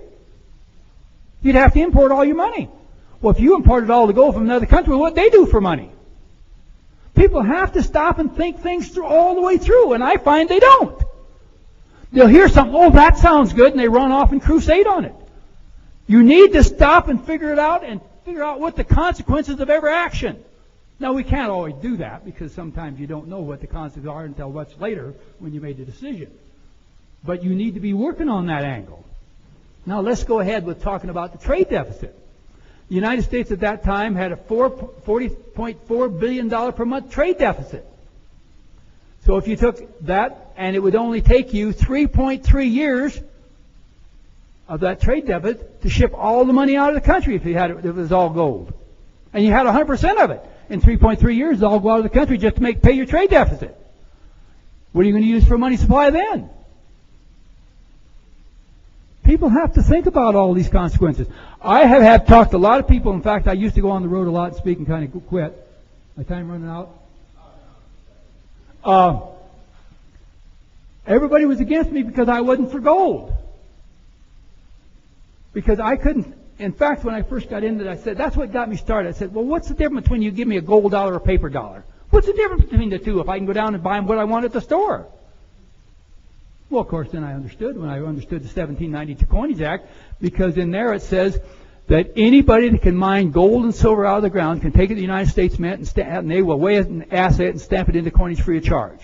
You'd have to import all your money. Well, if you imported all the gold from another country, what would they do for money? People have to stop and think things through all the way through, and I find they don't. They'll hear something, oh, that sounds good, and they run off and crusade on it. You need to stop and figure it out and figure out what the consequences of every action. Now, we can't always do that because sometimes you don't know what the consequences are until much later when you made the decision. But you need to be working on that angle. Now, let's go ahead with talking about the trade deficit. The United States at that time had a $40.4 billion per month trade deficit. So if you took that, and it would only take you 3.3 years of that trade deficit to ship all the money out of the country if it was all gold. And you had 100% of it. In 3.3 years, it'll all go out of the country just to pay your trade deficit. What are you going to use for money supply then? People have to think about all these consequences. I have talked to a lot of people. In fact, I used to go on the road a lot and speak and kind of quit. My time running out? Everybody was against me because I wasn't for gold. Because I couldn't. In fact, when I first got into it, I said, that's what got me started. I said, well, what's the difference between you give me a gold dollar or a paper dollar? What's the difference between the two if I can go down and buy what I want at the store? Well, of course, then I understood when I understood the 1792 Coinage Act, because in there it says that anybody that can mine gold and silver out of the ground can take it to the United States Mint and they will weigh it and assay it and stamp it into coinage free of charge.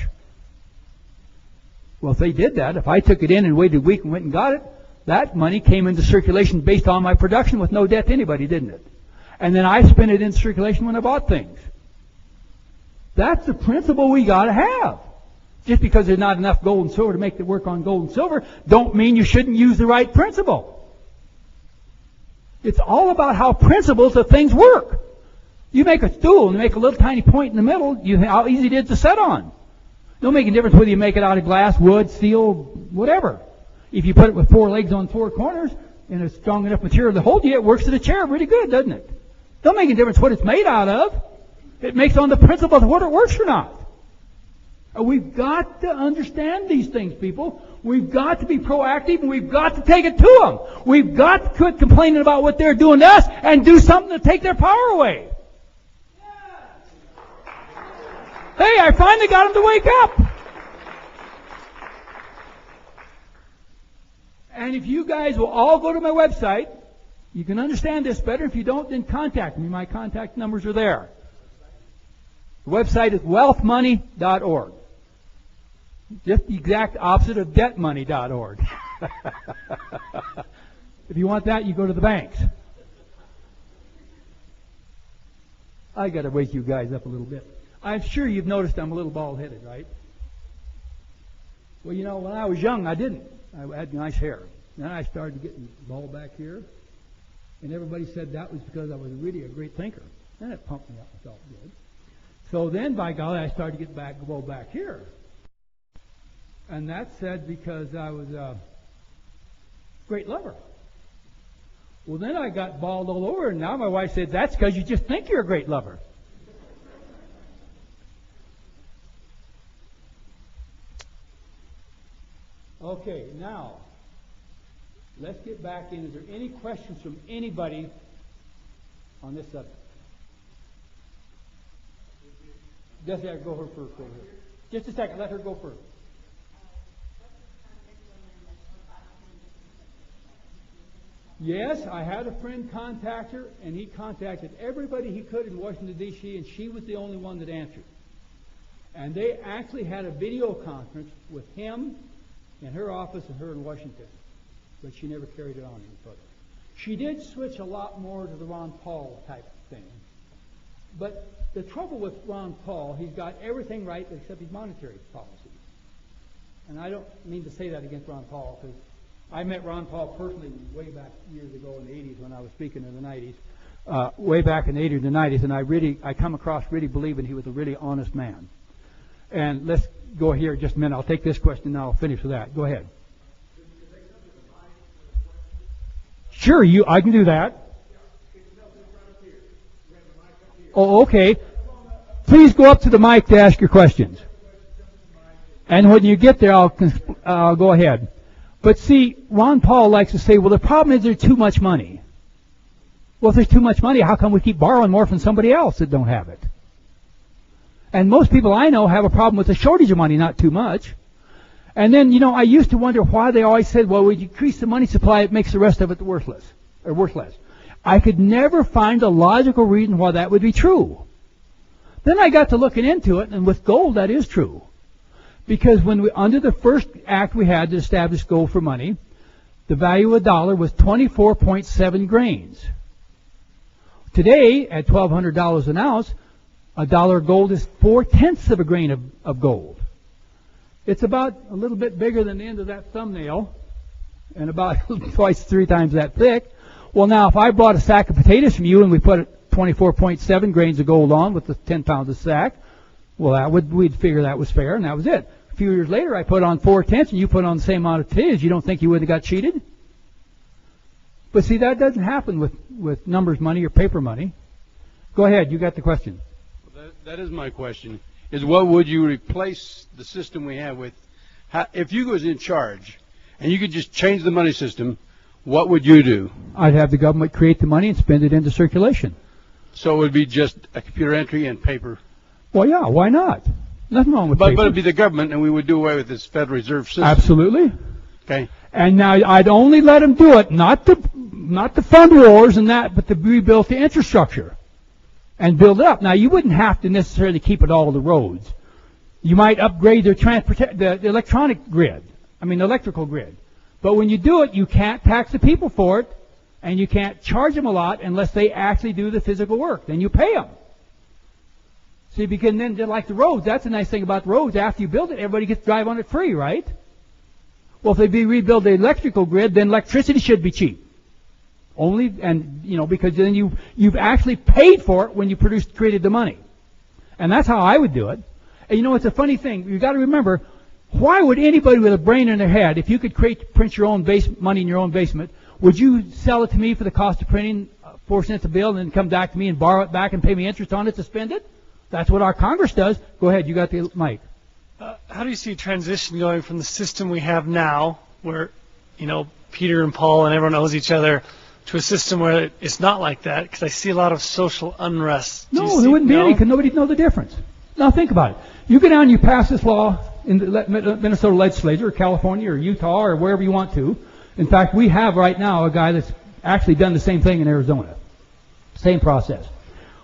Well, if they did that, if I took it in and waited a week and went and got it, that money came into circulation based on my production with no debt to anybody, didn't it? And then I spent it in circulation when I bought things. That's the principle we got to have. Just because there's not enough gold and silver to make it work on gold and silver, don't mean you shouldn't use the right principle. It's all about how principles of things work. You make a stool and you make a little tiny point in the middle, how easy it is to set on. Don't make a difference whether you make it out of glass, wood, steel, whatever. If you put it with 4 legs on 4 corners and a strong enough material to hold you, it works as a chair really good, doesn't it? Don't make a difference what it's made out of. It makes on the principle of whether it works or not. We've got to understand these things, people. We've got to be proactive, and we've got to take it to them. We've got to quit complaining about what they're doing to us and do something to take their power away. Hey, I finally got them to wake up. And if you guys will all go to my website, you can understand this better. If you don't, then contact me. My contact numbers are there. The website is wealthmoney.org. Just the exact opposite of debtmoney.org. If you want that, you go to the banks. I got to wake you guys up a little bit. I'm sure you've noticed I'm a little bald-headed, right? Well, you know, when I was young, I didn't. I had nice hair. Then I started getting bald back here, and everybody said that was because I was really a great thinker. And it pumped me up and felt good. So then, by golly, I started to get bald back here. And that's said because I was a great lover. Well, then I got bald all over, and now my wife said, that's because you just think you're a great lover. Okay, now, let's get back in. Is there any questions from anybody on this subject? Just go her first over here. Just a second, let her go first. Yes, I had a friend contact her, and he contacted everybody he could in Washington, D.C., and she was the only one that answered. And they actually had a video conference with him in her office and her in Washington. but she never carried it on any further. She did switch a lot more to the Ron Paul type thing. But the trouble with Ron Paul, he's got everything right except his monetary policy. And I don't mean to say that against Ron Paul, because I met Ron Paul personally way back years ago in the 80s when I was speaking in the 90s. Way back in the 80s and 90s, and I come across really believing he was a really honest man. And let's go here just a minute. I'll take this question and I'll finish with that. Go ahead. Sure, I can do that. Oh, okay. Please go up to the mic to ask your questions. And when you get there, I'll go ahead. But see, Ron Paul likes to say, well, the problem is there's too much money. Well, if there's too much money, how come we keep borrowing more from somebody else that don't have it? And most people I know have a problem with the shortage of money, not too much. And then, I used to wonder why they always said, well, when you increase the money supply, it makes the rest of it worthless. I could never find a logical reason why that would be true. Then I got to looking into it, and with gold, that is true. Because under the first act we had to establish gold for money, the value of a dollar was 24.7 grains. Today, at $1,200 an ounce, a dollar of gold is 4/10 of a grain of gold. It's about a little bit bigger than the end of that thumbnail and about twice, 3 times that thick. Well, now, if I bought a sack of potatoes from you and we put 24.7 grains of gold on with the 10 pounds a sack, well, we'd figure that was fair, and that was it. A few years later, I put on 4/10 and you put on the same amount of potatoes. You don't think you would have got cheated? But see, that doesn't happen with numbers money or paper money. Go ahead, you got the question. That is my question, is what would you replace the system we have with? If you was in charge and you could just change the money system, what would you do? I'd have the government create the money and spend it into circulation. So it would be just a computer entry and paper? Well, yeah, why not? Nothing wrong with paper. But it'd be the government, and we would do away with this Federal Reserve system. Absolutely. Okay. And now I'd only let them do it, not the fund wars and that, but to rebuild the infrastructure and build it up. Now, you wouldn't have to necessarily keep it all the roads. You might upgrade the electronic grid, the electrical grid. But when you do it, you can't tax the people for it, and you can't charge them a lot unless they actually do the physical work. Then you pay them. See, because then, like the roads, that's the nice thing about the roads. After you build it, everybody gets to drive on it free, right? Well, if they rebuild the electrical grid, then electricity should be cheap. Because then you've actually paid for it when you created the money. And that's how I would do it. And it's a funny thing. You've got to remember, why would anybody with a brain in their head, if you could print your own money in your own basement, would you sell it to me for the cost of printing 4 cents a bill and then come back to me and borrow it back and pay me interest on it to spend it? That's what our Congress does. Go ahead, you got the mic. How do you see a transition going from the system we have now, where, Peter and Paul and everyone knows each other, to a system where it's not like that? Because I see a lot of social unrest. No, there wouldn't be any, because nobody'd know the difference. Now think about it. You go down and you pass this law in the Minnesota legislature or California or Utah or wherever you want to. In fact, we have right now a guy that's actually done the same thing in Arizona. Same process.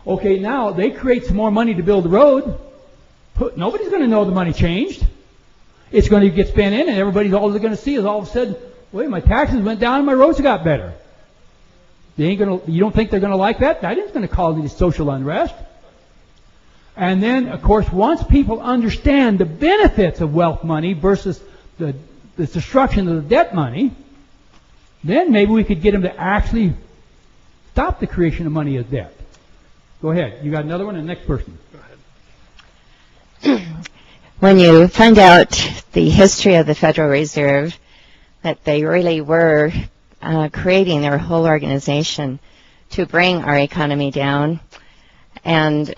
Okay, now they create some more money to build the road. Nobody's going to know the money changed. It's going to get spent in, and all they're going to see is all of a sudden, wait, my taxes went down and my roads got better. You don't think they're going to like that? That isn't going to cause any social unrest. And then, of course, once people understand the benefits of wealth money versus the destruction of the debt money, then maybe we could get them to actually stop the creation of money as debt. Go ahead. You got another one? And the next person. Go ahead. When you find out the history of the Federal Reserve, that they really were creating their whole organization to bring our economy down, and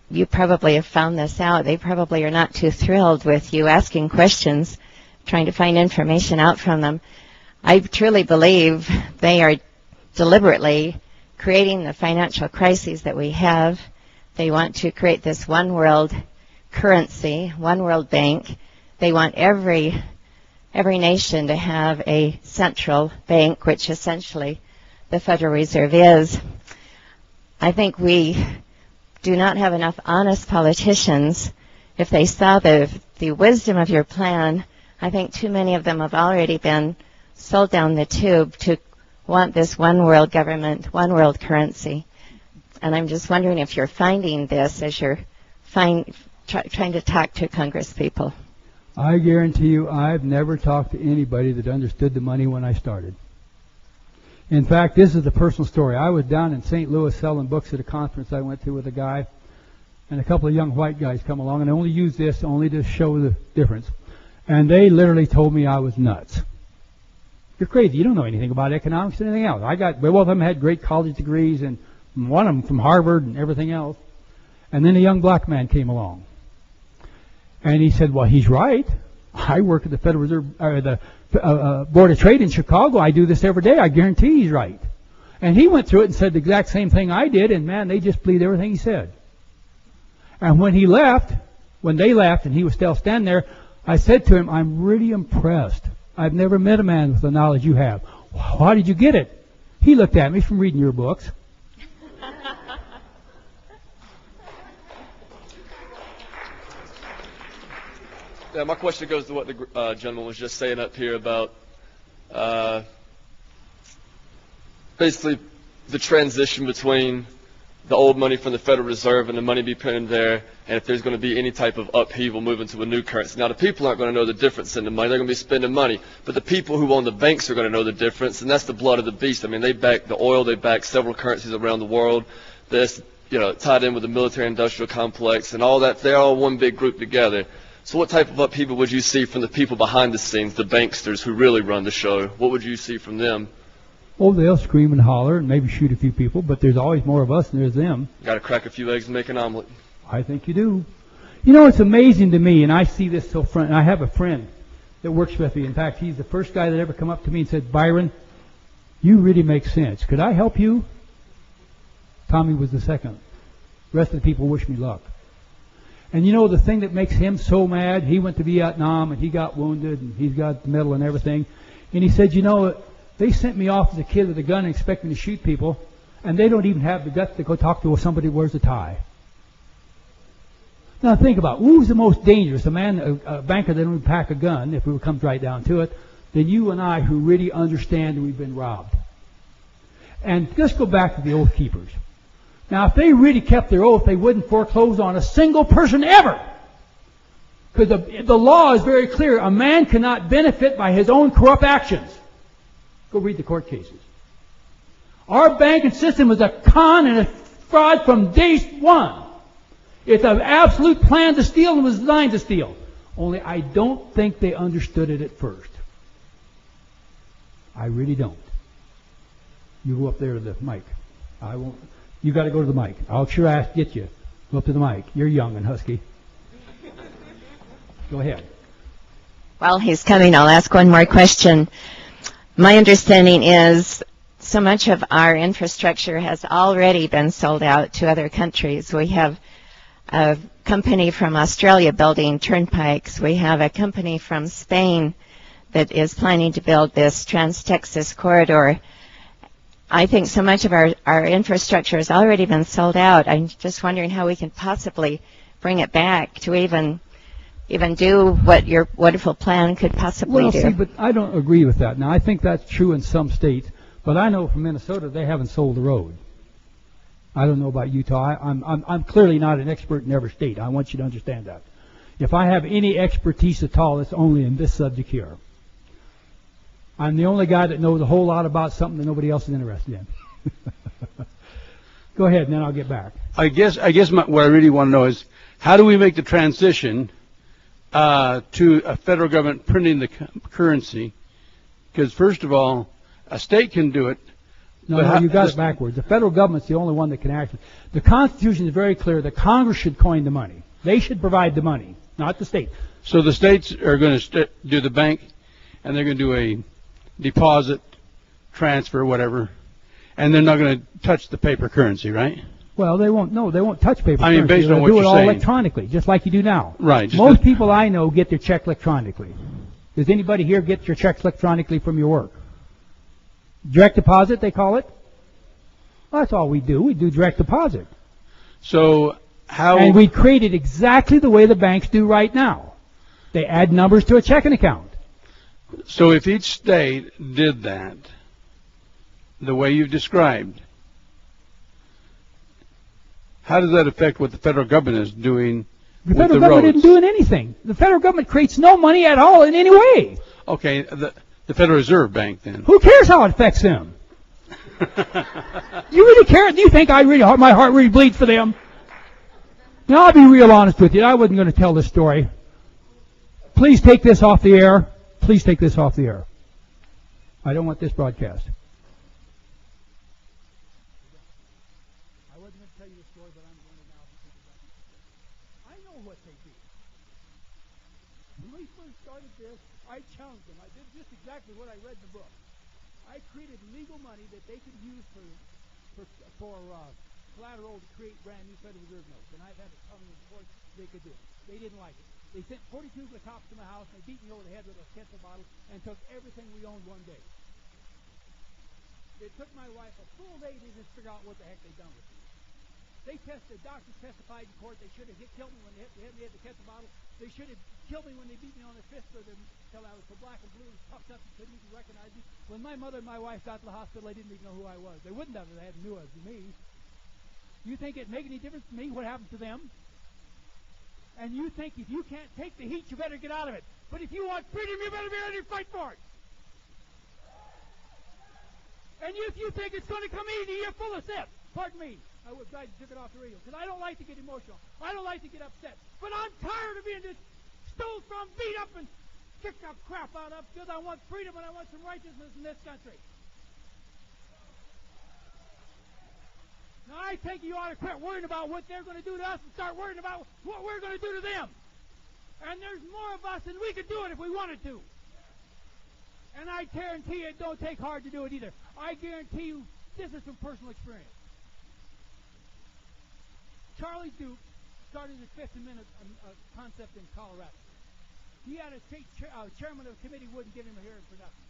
you probably have found this out. They probably are not too thrilled with you asking questions, trying to find information out from them. I truly believe they are deliberately creating the financial crises that we have. They want to create this one world currency, one world bank. They want every nation to have a central bank, which essentially the Federal Reserve is. I think we do not have enough honest politicians. If they saw the wisdom of your plan, I think too many of them have already been sold down the tube to want this one world government, one world currency. And I'm just wondering if you're finding this as you're trying to talk to Congress people. I guarantee you I've never talked to anybody that understood the money when I started. In fact, this is a personal story. I was down in St. Louis selling books at a conference I went to with a guy, and a couple of young white guys come along, and I only use this only to show the difference. And they literally told me I was nuts. You're crazy. You don't know anything about economics or anything else. Both of them had great college degrees, and one of them from Harvard and everything else. And then a young black man came along. And he said, well, he's right. I work at the Federal Reserve, or the Board of Trade in Chicago. I do this every day. I guarantee he's right. And he went through it and said the exact same thing I did, and man, they just believed everything he said. And when they left, and he was still standing there, I said to him, I'm really impressed. I've never met a man with the knowledge you have. How did you get it? He looked at me from reading your books. Yeah, my question goes to what the gentleman was just saying up here about basically the transition between the old money from the Federal Reserve and the money be printed there, and if there's going to be any type of upheaval moving to a new currency. Now, the people aren't going to know the difference in the money. They're going to be spending money. But the people who own the banks are going to know the difference, and that's the blood of the beast. I mean, they back the oil. They back several currencies around the world. That's, tied in with the military-industrial complex and all that. They're all one big group together. So what type of upheaval would you see from the people behind the scenes, the banksters who really run the show? What would you see from them? Oh, they'll scream and holler and maybe shoot a few people, but there's always more of us than there's them. Got to crack a few eggs and make an omelet. I think you do. It's amazing to me, and I see this so front. And I have a friend that works with me. In fact, he's the first guy that ever come up to me and said, Byron, you really make sense. Could I help you? Tommy was the second. The rest of the people wish me luck. And the thing that makes him so mad, he went to Vietnam and he got wounded and he's got the medal and everything. And he said, they sent me off as a kid with a gun and expect me to shoot people, and they don't even have the guts to go talk to somebody who wears a tie. Now think about who's the most dangerous, a banker that would pack a gun, if it comes right down to it, than you and I who really understand that we've been robbed. And just go back to the Oath Keepers. Now, if they really kept their oath, they wouldn't foreclose on a single person ever. Because the law is very clear. A man cannot benefit by his own corrupt actions. Go read the court cases. Our banking system is a con and a fraud from day one. It's an absolute plan to steal and was designed to steal. Only I don't think they understood it at first. I really don't. You go up there to the mic. I won't. You got to go to the mic. I'll sure get you. Go up to the mic. You're young and husky. Go ahead. While he's coming, I'll ask one more question. My understanding is so much of our infrastructure has already been sold out to other countries. We have a company from Australia building turnpikes. We have a company from Spain that is planning to build this Trans-Texas corridor. I think so much of our infrastructure has already been sold out. I'm just wondering how we can possibly bring it back to even do what your wonderful plan could possibly do. Well, see, but I don't agree with that. Now, I think that's true in some states, but I know from Minnesota they haven't sold the road. I don't know about Utah. I'm clearly not an expert in every state. I want you to understand that. If I have any expertise at all, it's only in this subject here. I'm the only guy that knows a whole lot about something that nobody else is interested in. Go ahead, and then I'll get back. I guess what I really want to know is, how do we make the transition to a federal government printing the currency? Because first of all, a state can do it. No, you got it backwards. The federal government's the only one that can actually. The Constitution is very clear that Congress should coin the money. They should provide the money, not the state. So the states are going to do the bank, and they're going to do a deposit, transfer, whatever, and they're not going to touch the paper currency, right? Well, they won't. No, they won't touch paper currency. I mean, based on what you're saying. They'll do it all electronically, just like you do now. Right. Most people I know get their check electronically. Does anybody here get your checks electronically from your work? Direct deposit, they call it? Well, that's all we do. We do direct deposit. So how... And we create it exactly the way the banks do right now. They add numbers to a checking account. So if each state did that the way you've described, how does that affect what the federal government is doing The with federal the government roads? isn't doing anything. The federal government creates no money at all in any way. Okay, the Federal Reserve Bank then. Who cares how it affects them? You really care? Do you think my heart really bleeds for them? Now, I'll be real honest with you. I wasn't going to tell this story. Please take this off the air. Please take this off the air. I don't want this broadcast. I wasn't going to tell you the story, but I'm going to now. I know what they do. When we first started this, I challenged them. I did just exactly what I read in the book. I created legal money that they could use for collateral to create brand new Federal Reserve notes. And I've had it tell me in court they could do it. They didn't like it. They sent 42 of the cops to my house, and they beat me over the head with a ketchup bottle and took everything we owned one day. It took my wife a full day to just figure out what the heck they'd done with it. The doctors testified in court they should have killed me when they hit me with the ketchup bottle. They should have killed me when they beat me on the fist until I was so black and blue and puffed up and couldn't even recognize me. When my mother and my wife got to the hospital, they didn't even know who I was. They wouldn't have if they hadn't knew it was me. You think it'd make any difference to me what happened to them? And you think if you can't take the heat, you better get out of it. But if you want freedom, you better be ready to fight for it. And if you think it's going to come easy, you're full of shit. Pardon me. I would glad you took it off the radio because I don't like to get emotional. I don't like to get upset. But I'm tired of being just stole from, beat up, and kicked up crap out of because I want freedom and I want some righteousness in this country. Now, I think you ought to quit worrying about what they're going to do to us and start worrying about what we're going to do to them. And there's more of us than we could do it if we wanted to. And I guarantee you it don't take hard to do it either. I guarantee you this is from personal experience. Charlie Duke started his 50 minute concept in Colorado. He had a state chairman of the committee wouldn't give him a hearing for nothing.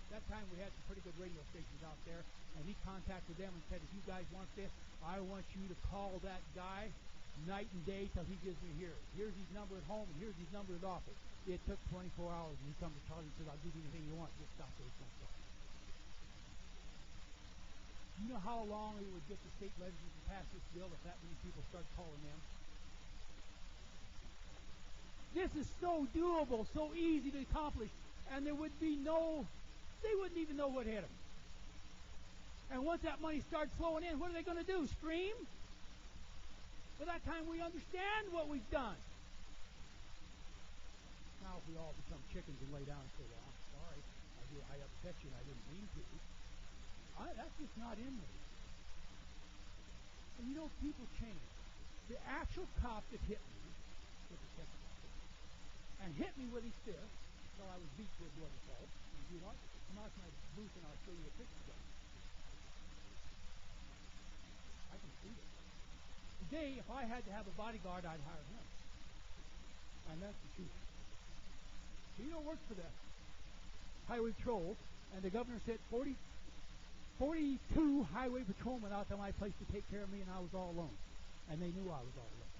That time we had some pretty good radio stations out there, and he contacted them and said, if you guys want this, I want you to call that guy night and day till he gives me a hearing. Here's his number at home, and here's his number at office. It took 24 hours, and he come to Charlie and said, I'll give you anything you want. Just stop those phone calls. Do you know how long it would get the state legislature to pass this bill if that many people start calling them? This is so doable, so easy to accomplish, and there would be they wouldn't even know what hit them. And once that money starts flowing in, what are they going to do? Scream? By that time we understand what we've done. Now if we all become chickens and lay down and say, well, I'm sorry, I upset you and I didn't mean to. That's just not in me. And you know, people change. The actual cop that hit me with the ketchup and hit me with his fist until I was beat to a bloody pulp. And you know what? Come out to my booth and I'll show you a picture of it. I can see it. Today, if I had to have a bodyguard, I'd hire him. And that's the truth. So you don't work for the highway patrol, and the governor said 42 highway patrolmen out to my place to take care of me, and I was all alone. And they knew I was all alone.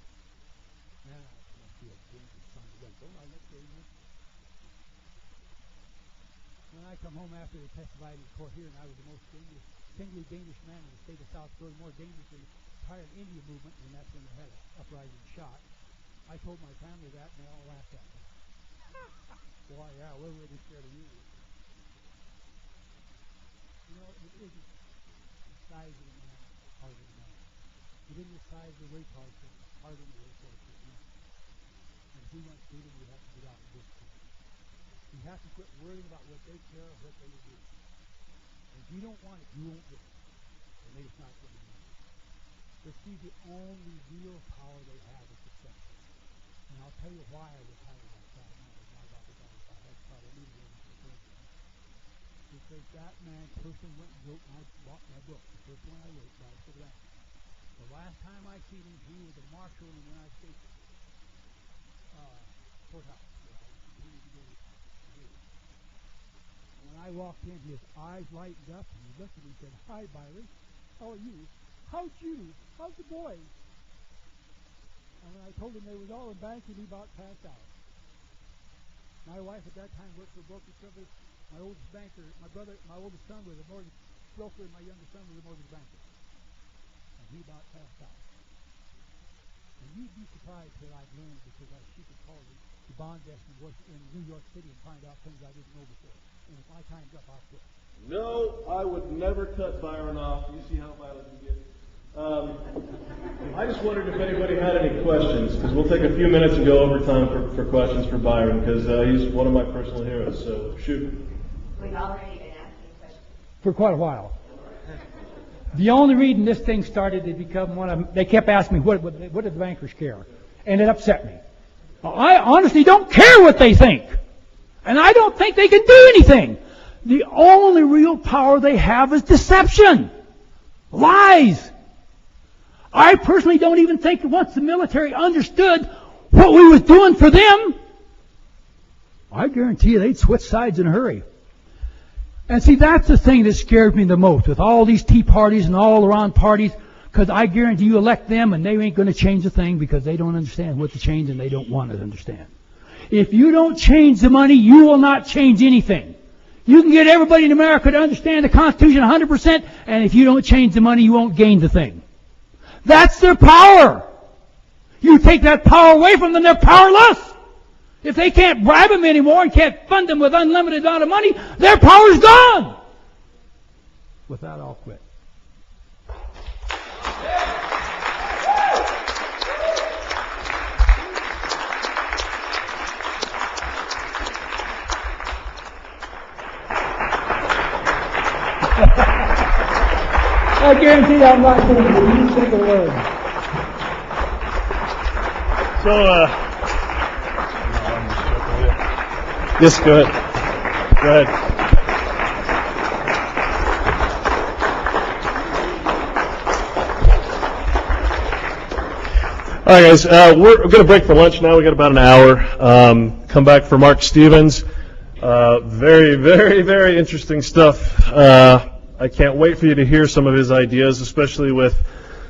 Man, I must be a dangerous son of a gun. Don't I look dangerous? When I come home after they testified in court here, and I was the most dangerous, singly dangerous man in the state of South Dakota, more dangerous than the entire Indian movement, and that's when they had an uprising shot. I told my family that, and they all laughed at me. Boy, yeah, we're really scared of you. You know, it isn't the size of the man, the heart of the man. It isn't the size of the race horse, it's the heart of the race horse. And if we want freedom, we have to get out and do it. You have to quit worrying about what they care or what they will do. And if you don't want it, you won't get it. And it's not going to be. But see, the only real power they have is deception. And I'll tell you why I was hired by God. I had thought I needed it. Because that man personally went and bought my book. The first one I wrote, Guys for the Land. The last time I seen him, he was a marshal in the United States courthouse. When I walked in, his eyes lightened up, and he looked at me and said, Hi, Byron. How are you? How's you? How's the boys? And when I told him they was all in bank, and he about passed out. My wife at that time worked for brokerage service. My oldest banker, my oldest son was a mortgage broker, and my youngest son was a mortgage banker. And he about passed out. And you'd be surprised what I've learned because she could call the bond desk in New York City and find out things I didn't know before. And if my time's up, I'll quit. No, I would never cut Byron off. You see how violent you get. I just wondered if anybody had any questions, because we'll take a few minutes and go overtime for questions for Byron, because he's one of my personal heroes. So shoot. We've already been asking questions for quite a while. The only reason this thing started to become one of them, they kept asking me, what did the bankers care? And it upset me. I honestly don't care what they think. And I don't think they can do anything. The only real power they have is deception. Lies. I personally don't even think that once the military understood what we was doing for them, I guarantee you they'd switch sides in a hurry. And see, that's the thing that scares me the most with all these tea parties and all around parties, because I guarantee you elect them and they ain't going to change a thing because they don't understand what to change and they don't want to understand. If you don't change the money, you will not change anything. You can get everybody in America to understand the Constitution 100%, and if you don't change the money, you won't gain the thing. That's their power. You take that power away from them, they're powerless. If they can't bribe them anymore and can't fund them with unlimited amount of money, their power's gone. With that, I'll quit. I guarantee you I'm not going to do a single word. So, yes, go ahead. Go ahead. All right, guys, we're going to break for lunch now. We got about an hour. Come back for Mark Stevens. Very, very, very interesting stuff. I can't wait for you to hear some of his ideas, especially with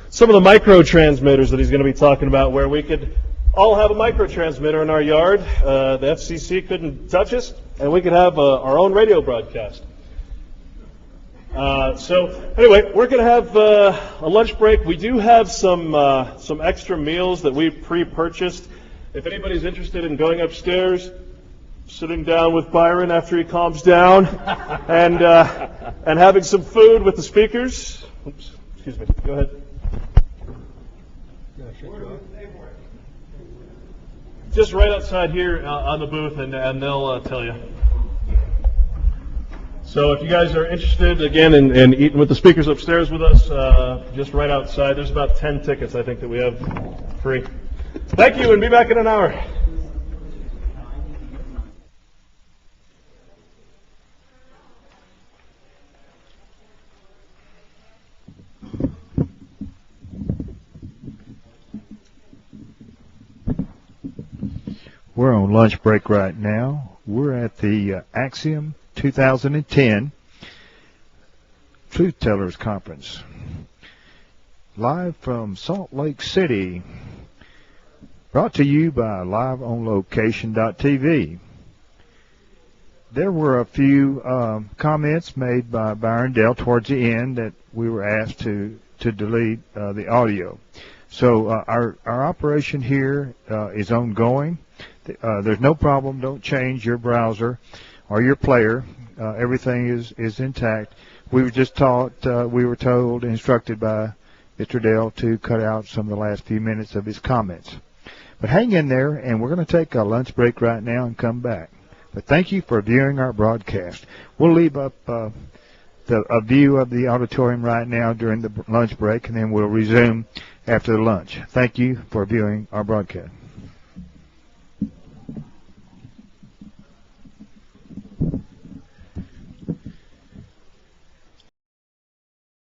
some of the micro-transmitters that he's going to be talking about, where we could all have a micro-transmitter in our yard. The FCC couldn't touch us, and we could have our own radio broadcast. So anyway, we're going to have a lunch break. We do have some extra meals that we pre-purchased. If anybody's interested in going upstairs, sitting down with Byron after he calms down, and having some food with the speakers. Oops, excuse me. Go ahead. Just right outside here on the booth, and they'll tell you. So if you guys are interested, again, in eating with the speakers upstairs with us, just right outside, there's about 10 tickets, I think, that we have free. Thank you, and be back in an hour. We're on lunch break right now. We're at the Axiom 2010 Truth Tellers Conference, live from Salt Lake City, brought to you by liveonlocation.tv. There were a few comments made by Byron Dale towards the end that we were asked to delete the audio. So our operation here is ongoing. There's no problem. Don't change your browser or your player. Everything is intact. We were just told, instructed by Mr. Dale to cut out some of the last few minutes of his comments. But hang in there, and we're going to take a lunch break right now and come back. But thank you for viewing our broadcast. We'll leave up a view of the auditorium right now during the lunch break, and then we'll resume after the lunch. Thank you for viewing our broadcast.